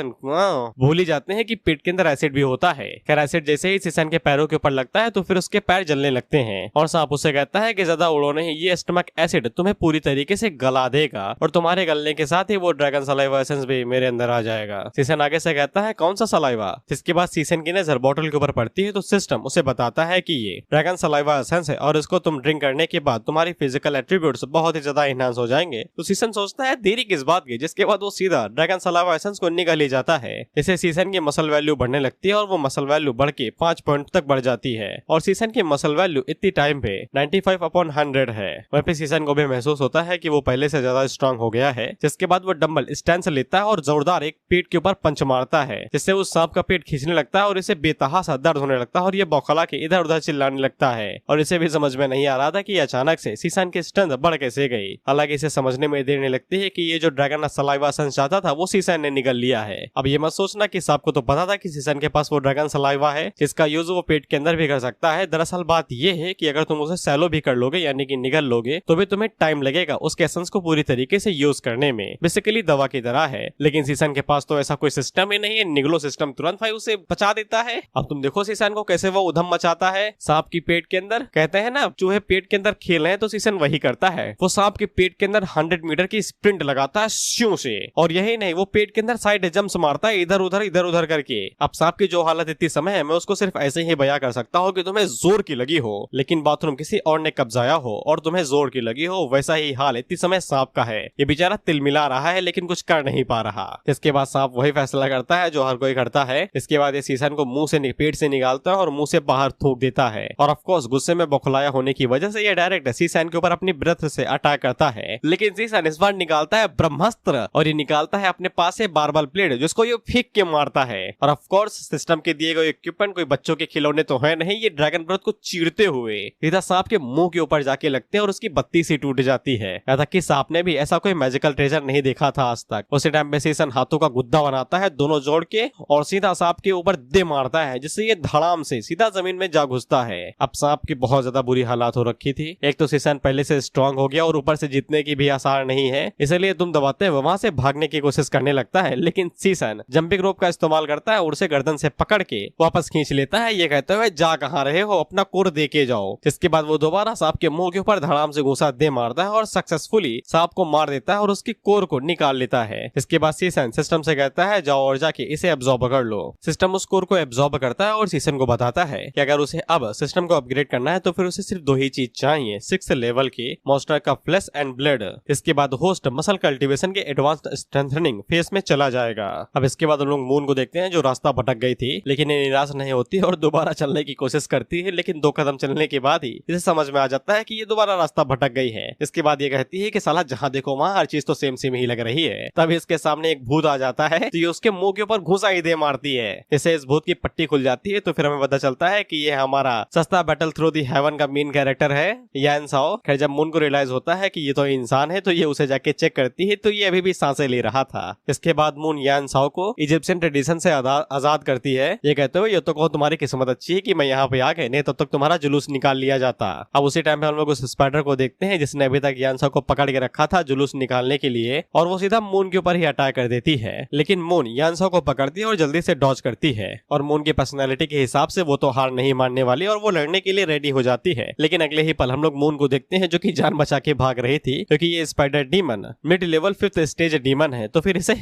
भूल ही जाते हैं कि पेट के अंदर एसिड भी होता है। खैर एसिड जैसे ही सीसन के पैरों के ऊपर लगता है तो फिर उसके पैर जलने लगते हैं और सांप उसे कहता है कि ज्यादा उड़ो नहीं, ये स्टमक एसिड तुम्हें पूरी तरीके से गला देगा और तुम्हारे गलने के साथ ही वो ड्रैगन सलाइवा एसेंस भी मेरे अंदर आ जाएगा। सीसन आगे से कहता है, कौन सा सलाइवा? जिसके बाद सीसन की नजर बॉटल के ऊपर पड़ती है तो सिस्टम उसे बताता है कि ये ड्रैगन सलाइवा एसेंस है और इसको तुम ड्रिंक करने के बाद तुम्हारी फिजिकल एट्रीब्यूट्स बहुत ही ज्यादा एनहांस हो जाएंगे। तो सीसन सोचता है देरी किस बात की, जिसके बाद वो सीधा ड्रैगन सलाइवा एसेंस को निगल ही जाता है। इसे सीसन की मसल वैल्यू बढ़ने लगती है और वो मसल वैल्यू बढ़ के 5 पॉइंट तक बढ़ जाती है और सीसन की मसल वैल्यू इतनी टाइम पे 95/100 है। वहीं पे सीसन को भी महसूस होता है कि वो पहले से ज्यादा स्ट्रांग हो गया है। जिसके बाद वो डंबल स्टैंड से लेता है और जोरदार एक पेट के ऊपर पंच मारता है, जिससे उस सांप का पेट खींचने लगता है और इसे बेतहासा दर्द होने लगता है और ये बौखला के इधर उधर चिल्लाने लगता है। और इसे भी समझ में नहीं आ रहा था कि अचानक से सीसन की स्ट्रेंथ बढ़ कैसे गई। हालांकि इसे समझने में देर नहीं लगती है कि ये जो ड्रैगन सलाइवा एसेंस चाहता था वो सीसन ने निगल लिया है। अब ये मत सोचना कि सांप को तो पता था कि सीसन के पास वो ड्रैगन सलाइवा है जिसका यूज वो पेट के अंदर भी कर सकता है। दरअसल बात ये है कि अगर तुम उसे सैलो भी कर लोगे यानी कि निगल लोगे तो भी तुम्हें टाइम लगेगा उसके एसेंस को पूरी तरीके से यूज करने में। बेसिकली दवा की तरह है, लेकिन सीसन के पास तो ऐसा कोई सिस्टम ही नहीं है। निगलो सिस्टम तुरंत भाई उसे बचा देता है। अब तुम देखो सीसन को कैसे वो उधम मचाता है सांप की पेट के अंदर। कहते हैं ना चूहे पेट के अंदर खेल रहे हैं तो सीसन वही करता है। वो सांप के पेट के अंदर 100 मीटर की स्प्रिंट लगाता है श्यों से, और यही नहीं वो पेट के अंदर साइड जंप्स मारता है इधर उधर करके। अब सांप की जो हालत इतनी समय है मैं उसको सिर्फ ऐसे ही बयां कर सकता हूँ कि तुम्हें जोर की लगी हो लेकिन बाथरूम किसी और ने कब्जाया हो और तुम्हें जोर की लगी हो, वैसा ही हाल इतनी समय सांप का है। ये बेचारा तिल मिला रहा है लेकिन कुछ कर नहीं पा रहा। इसके बाद सांप वही फैसला करता है जो हर कोई करता है। इसके बाद ये सीसन को मुंह से पेट से निकालता है और मुंह से बाहर थूक देता है और ऑफ कोर्स गुस्से में बौखलाया होने की वजह से ये डायरेक्ट सीसन के ऊपर अपनी ब्रेथ से अटैक करता है। लेकिन सीसन इस बार निकालता है ब्रह्मास्त्र और ये निकालता है अपने पास से बारबल ब्लेड जिसको ये फेंक के मारता है। और ऑफ कोर्स सिस्टम के दिए गए इक्विपमेंट कोई बच्चों के खिलौने तो है नहीं, ये ड्रैगन ब्रेथ को चीरते हुए सीधा सांप के मुंह के ऊपर जाके लगते हैं और उसकी बत्ती सी टूट जाती है। ऐसा कि सांप ने भी ऐसा कोई मैजिकल ट्रेजर नहीं देखा था आज तक। उसी टाइम पे सीसन हाथों का गुद्दा बनाता है दोनों जोड़ के और सीधा सांप के ऊपर दे मारता है जिससे ये धड़ाम से सीधा जमीन में जा घुसता है। अब सांप की बहुत ज्यादा बुरी हालात हो रखी थी। एक तो सीसन पहले से स्ट्रांग हो गया और ऊपर से जीतने की भी आसार नहीं है, इसलिए तुम दबाते हुए वहां से भागने की कोशिश करने लगता है। लेकिन सीसन जंपिंग रोप का इस्तेमाल करता है और उसे गर्दन से पकड़ के वापस खींच लेता है, ये कहते हुए जा कहाँ रहे हो, अपना कोर दे के जाओ। जिसके बाद वो दोबारा सांप के मुंह के ऊपर धड़ाम से घुसा दे मारता है और सक्सेसफुली सांप को मार देता है और उसकी कोर को निकाल लेता है। इसके बाद सीसन सिस्टम से कहता है जाओ और जाके इसे एब्जॉर्ब कर लो। सिस्टम उस कोर को एब्जॉर्ब करता है और सीसन को बताता है कि अगर उसे अब सिस्टम को अपग्रेड करना है तो फिर उसे सिर्फ 2 ही चीज चाहिए, 6 लेवल के मॉन्स्टर का फ्लैश एंड ब्लड। इसके बाद होस्ट मसल कल्टीवेशन के एडवांस्ड स्ट्रेंथनिंग फेस में चला जाएगा। अब इसके बाद हम लोग मून को देखते हैं जो रास्ता भटक गई थी, लेकिन ये निराश नहीं होती और दोबारा चलने की कोशिश करती है। लेकिन 2 कदम चलने के बाद ही इसे समझ में आ जाता है कि ये दोबारा रास्ता भटक गई है। इसके बाद ये कहती है कि साला जहाँ देखो वहाँ हर चीज तो सेम ही लग रही है। तब इसके सामने एक भूत आ जाता है तो ये उसके मुंह के ऊपर घुसा ही दे मारती है। इसे इस भूत की पट्टी खुल जाती है तो फिर हमें पता चलता है कि ये हमारा सस्ता बैटल थ्रू दी हेवन का मेन कैरेक्टर है यान साओ। खैर जब मून को रियलाइज होता है कि ये तो इंसान है तो ये उसे जाके चेक करती है तो ये अभी भी सांसें ले रहा था। इसके बाद मून यान साओ को इजिप्शियन ट्रेडिशन से आजाद करती है, ये कहते हुए ये तो कहो तुम्हारी किस्मत अच्छी है कि मैं यहाँ पे आ गए, नहीं तब तक तुम्हारा जुलूस निकाल लिया जाता। अब उसी टाइम पे हम लोग उस स्पाइडर को देखते हैं जिसने अभी तक यान साओ को पकड़ के रखा था जुलूस निकालने के लिए, और वो सीधा मून के ऊपर ही अटैक कर देती है। लेकिन मून यान साओ को पकड़ती है और जल्दी से डॉज करती है, और मून की पर्सनैलिटी के हिसाब से वो तो हार नहीं मानने वाली और वो लड़ने के लिए रेडी हो जाती है। लेकिन अगले ही पल हम लोग मून को देखते हैं जो कि जान बचा के भाग रही थी, क्योंकि ये spider demon mid level 5th stage demon है, तो फिर इसे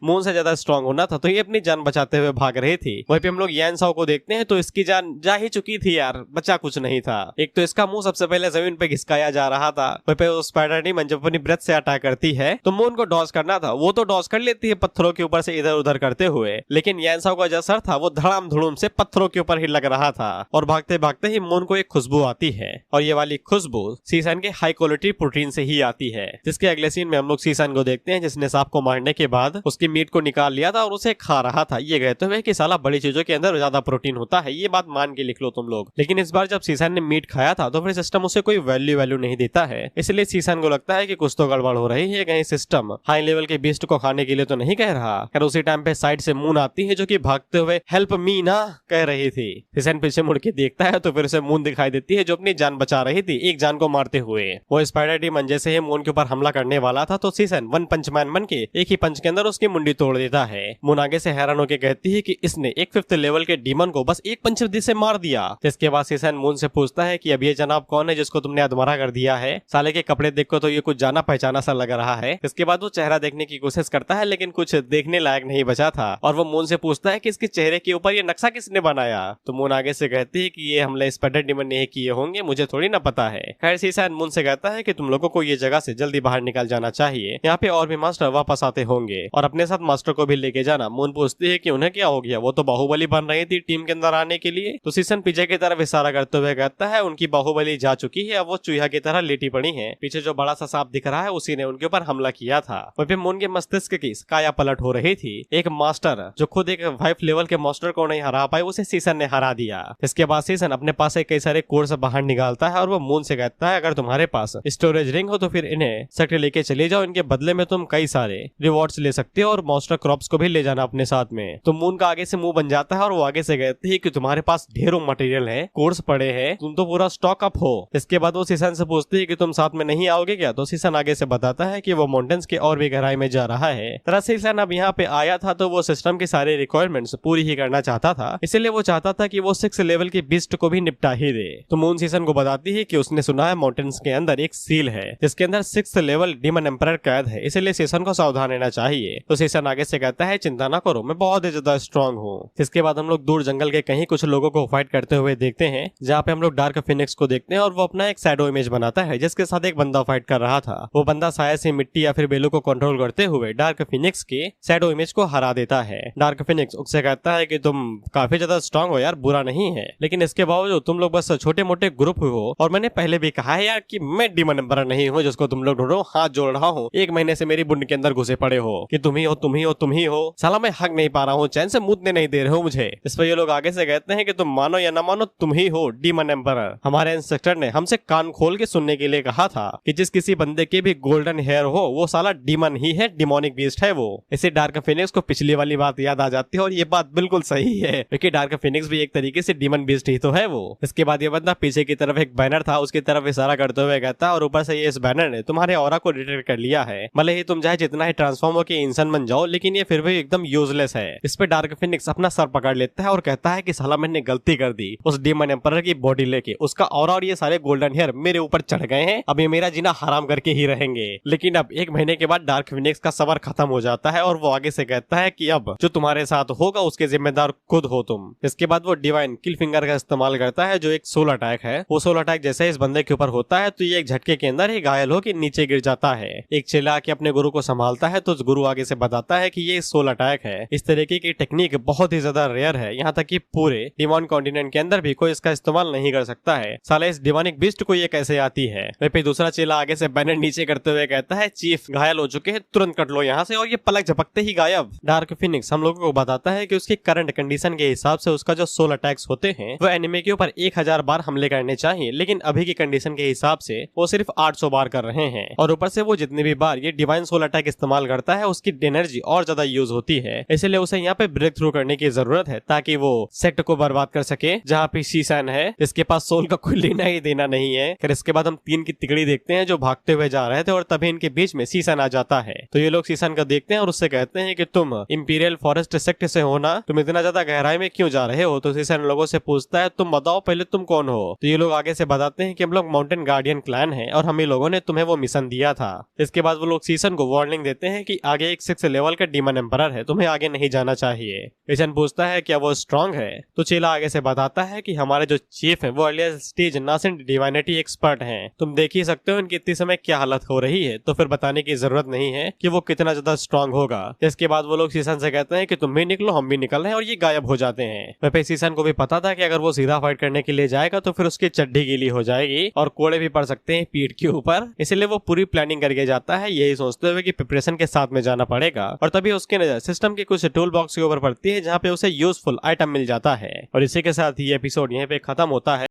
मून से ज्यादा स्ट्रांग होना था, तो ये अपनी जान बचाते हुए भाग रही थी। वहीं पे हम लोग यान साओ को देखते हैं तो इसकी जान जा ही चुकी थी यार, बचा कुछ नहीं था। एक तो इसका मुंह सबसे पहले जमीन पे घिसकाया जा रहा था, वहीं पे वो स्पाइडर डीमन जब अपनी ब्रेथ से अटैक करती है तो मून को डॉज करना था, वो तो डॉज कर लेती है पत्थरों के ऊपर से इधर उधर करते हुए, लेकिन यान साओ का जो सर था वो धड़ाम धुड़ूम से पत्थरों के ऊपर ही लग रहा था, और भागते भागते ही मून को एक खुशबू आती है, और ये वाली खुशबू सीसन के हाई क्वालिटी प्रोटीन से ही आती है। जिसके अगले सीन में हम लोग सीसन को देखते हैं जिसने सांप को मारने के बाद उसकी मीट को निकाल लिया था और उसे खा रहा था, ये कहते हुए कि साला बड़ी चीजों के अंदर ज्यादा प्रोटीन होता है, ये बात मान के लिख लो तुम लोग। लेकिन इस बार जब सीसन ने मीट खाया था तो फिर सिस्टम उसे कोई वैल्यू नहीं देता है, इसलिए सीसन को लगता है कि कुछ तो गड़बड़ हो रही है, कहीं सिस्टम हाई लेवल के बीस्ट को खाने के लिए तो नहीं कह रहा। खैर उसी टाइम पे साइड से मून आती है जो कि भागते हुए हेल्प मी ना कह रही थी। सीसन पीछे मुड़ के देखता है तो फिर उसे मून दिखाई देती है जो अपनी जान बचा रही थी एक जान को मारते हुए। वो स्पाइडर डीमन जैसे ही मून के ऊपर हमला करने वाला था तो सीसन वन पंच मैन बन के एक ही पंच के अंदर उसकी मुंडी तोड़ देता है। मून आगे से हैरान होकर कहती है कि इसने एक 5th लेवल के डीमन को बस एक पंच से मार दिया। इसके बाद सीसन मून से पूछता है कि अब ये जनाब कौन है जिसको तुमने अधमरा कर दिया है, साले के कपड़े देखो तो ये कुछ जाना पहचाना सा लग रहा है। इसके बाद वो चेहरा देखने की कोशिश करता है लेकिन कुछ देखने लायक नहीं बचा था, और वो मून से पूछता है कि इसके चेहरे के ऊपर ये नक्शा किसने बनाया, तो मून आगे से कहती है कि ये हमले स्पाइडर डीमन ने किए होंगे, मुझे थोड़ी ना पता है। खैर सीसन मून से कहता है कि तुम लोगों को ये जगह से जल्दी बाहर निकल जाना चाहिए, यहाँ पे और भी मास्टर वापस आते होंगे और अपने साथ मास्टर को भी लेके जाना। मून पूछती है कि उन्हें क्या हो गया, वो तो बाहुबली बन रही थी टीम के अंदर आने के लिए, तो सीसन पीछे की तरफ इशारा करते हुए कहता है उनकी बाहुबली जा चुकी है, अब वो चूहा की तरह लेटी पड़ी है, पीछे जो बड़ा सा सांप दिख रहा है उसी ने उनके ऊपर हमला किया था। वहीं पे मून के मस्तिष्क की काया पलट हो रही थी, एक मास्टर जो खुद एक 5 लेवल के मास्टर को नहीं हरा पाए उसे सीसन ने हरा दिया। इसके बाद सीसन अपने पास से कई सारे कोड से बाहर निकालता है और वो मून से कहता है अगर तुम्हारे पास स्टोरेज रिंग हो तो फिर इन्हें सेक्टर लेके चले जाओ, इनके बदले में तुम कई सारे रिवॉर्ड्स ले सकते हो और मास्टर क्रॉप्स को भी ले जाना अपने साथ में। तो मून का आगे से मुंह बन जाता है और वो आगे से कहती है कि तुम्हारे पास ढेरों मटेरियल है, कोर्स पड़े हैं, तुम तो पूरा स्टॉक अप हो। इसके बाद वो सीसन से पूछती है कि तुम साथ में नहीं आओगे क्या, तो सीसन आगे से बताता है कि वो माउंटेन्स के और भी गहराई में जा रहा है। दरअसल सीसन अब यहाँ पे आया था तो वो सिस्टम की सारी रिक्वायरमेंट्स पूरी ही करना चाहता था, इसलिए वो चाहता था कि वो 6 लेवल के बीस्ट को भी निपटा ही दे। तो मून सीसन को बताती है कि उसने सुना है माउंटेन्स के अंदर एक सील है जिसके अंदर 6th लेवल डीमन एम्परर कैद है, इसलिए सीसन को सावधान रहना चाहिए। तो सीसन आगे से कहता है चिंता ना करो, मैं बहुत ही ज्यादा स्ट्रॉन्ग हूँ। इसके बाद हम लोग दूर जंगल के कहीं कुछ लोगों को फाइट करते हुए देखते हैं, जहाँ पे हम लोग डार्क फिनिक्स को देखते हैं और वो अपना एक शैडो इमेज बनाता है जिसके साथ एक बंदा फाइट कर रहा था। वो बंदा शायद से मिट्टी या फिर बेलों को कंट्रोल करते हुए डार्क फिनिक्स के शैडो इमेज को हरा देता है। डार्क फिनिक्स उससे कहता है कि तुम काफी ज्यादा स्ट्रॉन्ग हो यार, बुरा नहीं है, लेकिन इसके बावजूद तुम लोग बस छोटे मोटे ग्रुप हो, और मैंने पहले भी कहा है यार कि मैं डीमन एम्परर नहीं हूँ जिसको तुम लोग ढूंढो, हाथ जोड़ रहा हूँ, 1 महीने से मेरी बुंड के अंदर घुसे पड़े हो कि तुम ही हो तुम ही हो तुम ही हो, साला मैं हक नहीं पा रहा हूँ, चैन से मुदने नहीं दे रहे हो मुझे। इस पर ये लोग आगे से कहते हैं कि तुम मानो या ना मानो तुम ही हो डीमन एम्परर। हमारे इंस्ट्रक्टर ने हमसे कान खोल के सुनने के लिए कहा था कि जिस किसी बंदे के भी गोल्डन हेयर हो वो साला डीमन ही है, डिमोनिक बीस्ट है वो। इसे डार्क फिनिक्स को पिछली वाली बात याद आ जाती है और ये बात बिल्कुल सही है क्योंकि डार्क फिनिक्स भी एक तरीके से डीमन बीस्ट ही तो है वो। इसके बाद ये बंदा पीछे की तरफ एक बैनर था उसकी तरफ इशारा करते हुए कहता और ऊपर से ये इस बैनर ने तुम्हारे ऑरा को डिटेक्ट कर लिया है, भले ही तुम चाहे जितना ही ट्रांसफॉर्म हो के इंसान बन जाओ लेकिन ये फिर भी एकदम यूजलेस है। इस पे डार्क फिनिक्स अपना सर पकड़ लेता है और कहता है कि साला मैंने गलती कर दी, उस डीमन एम्परर की बॉडी लेके उसका ऑरा और ये सारे गोल्डन हेयर मेरे ऊपर चढ़ गए हैं, अब ये मेरा जीना हराम करके ही रहेंगे। लेकिन अब 1 महीने के बाद डार्क फिनिक्स का सबर खत्म हो जाता है और वो आगे से कहता है कि अब जो तुम्हारे साथ होगा उसके जिम्मेदार खुद हो तुम। इसके बाद वो डिवाइन किल फिंगर का इस्तेमाल करता है जो एक सोल अटैक है। वो सोल अटैक जैसे इस बंदे के ऊपर होता है तो ये एक झटके के अंदर ही घायल हो के नीचे गिर जाता है। एक चेला आके अपने गुरु को संभालता है तो उस गुरु आगे से बताता है कि ये सोल अटैक है। इस तरीके की टेक्निक बहुत ही ज्यादा रेयर है, यहाँ तक कि पूरे डिमॉन कॉन्टिनेंट के अंदर भी कोई इसका इस्तेमाल नहीं कर सकता है। साले इस डिमॉनिक बीस्ट को ये कैसे आती है। फिर दूसरा चेला आगे से बैनर नीचे करते हुए कहता है चीफ घायल हो चुके हैं, तुरंत कट लो यहाँ से, और ये पलक झपकते ही गायब। डार्क फिनिक्स हम लोगों को बताता है कि उसकी करंट कंडीशन के हिसाब से उसका जो सोल अटैक्स होते हैं वो एनिमी के ऊपर 1000 बार हमले करने चाहिए, लेकिन अभी की कंडीशन के हिसाब से वो सिर्फ 800 बार कर रहे हैं। और ऊपर से वो जितने भी बार ये डिवाइन सोल अटैक इस्तेमाल करता है उसकी एनर्जी और ज्यादा यूज होती है, इसलिए उसे यहाँ पे ब्रेक थ्रू करने की जरूरत है ताकि वो सेक्ट को बर्बाद कर सके जहाँ पे सीसैन है जिसके पास सोल का कोई लेना ही देना नहीं है। फिर इसके बाद हम 3 की तिकड़ी देखते हैं जो भागते हुए जा रहे थे और तभी इनके बीच में सीसैन आ जाता है। तो ये लोग सीसैन का देखते हैं और उससे कहते हैं कि तुम इंपीरियल फॉरेस्ट सेक्ट से हो ना, तुम इतना ज्यादा गहराई में क्यों जा रहे हो। तो सीसैन लोगों से पूछता है तुम बताओ पहले तुम कौन हो। तो ये लोग आगे से बताते हैं कि हम लोग माउंटेन गार्डियन क्लैन है और हम ही लोगों ने तुम्हें वो मिशन दिया था। इसके बाद वो लोग सीसन को वार्निंग देते हैं कि आगे एक 6 लेवल का डीमन एम्परर है, तुम्हें आगे नहीं जाना चाहिए। सीसन पूछता है क्या वो स्ट्रांग है। तो चेला आगे से बताता है कि हमारे जो चीफ है वो earlier stage nascent divinity expert हैं, तुम देख ही सकते हो इनकी इतनी समय क्या हालत हो रही है, तो फिर बताने की जरूरत नहीं है कि वो कितना ज्यादा स्ट्रांग होगा। इसके बाद वो लोग सीसन से कहते हैं कि तुम भी निकलो हम भी निकल रहे हैं और ये गायब हो जाते हैं। वह सीसन को भी पता था कि अगर वो सीधा फाइट करने के लिए जाएगा तो फिर उसकी चड्डी गीली हो जाएगी और कोड़े भी पड़ सकते हैं पीठ के ऊपर, इसलिए वो पूरी प्लानिंग करके जाता है यही सोचते हुए कि प्रिपरेशन के साथ में जाना पड़ेगा। और तभी उसकी नजर सिस्टम के कुछ टूल बॉक्स के ऊपर पड़ती है जहाँ पे उसे यूजफुल आइटम मिल जाता है। और इसी के साथ ये एपिसोड यहीं पे खत्म होता है।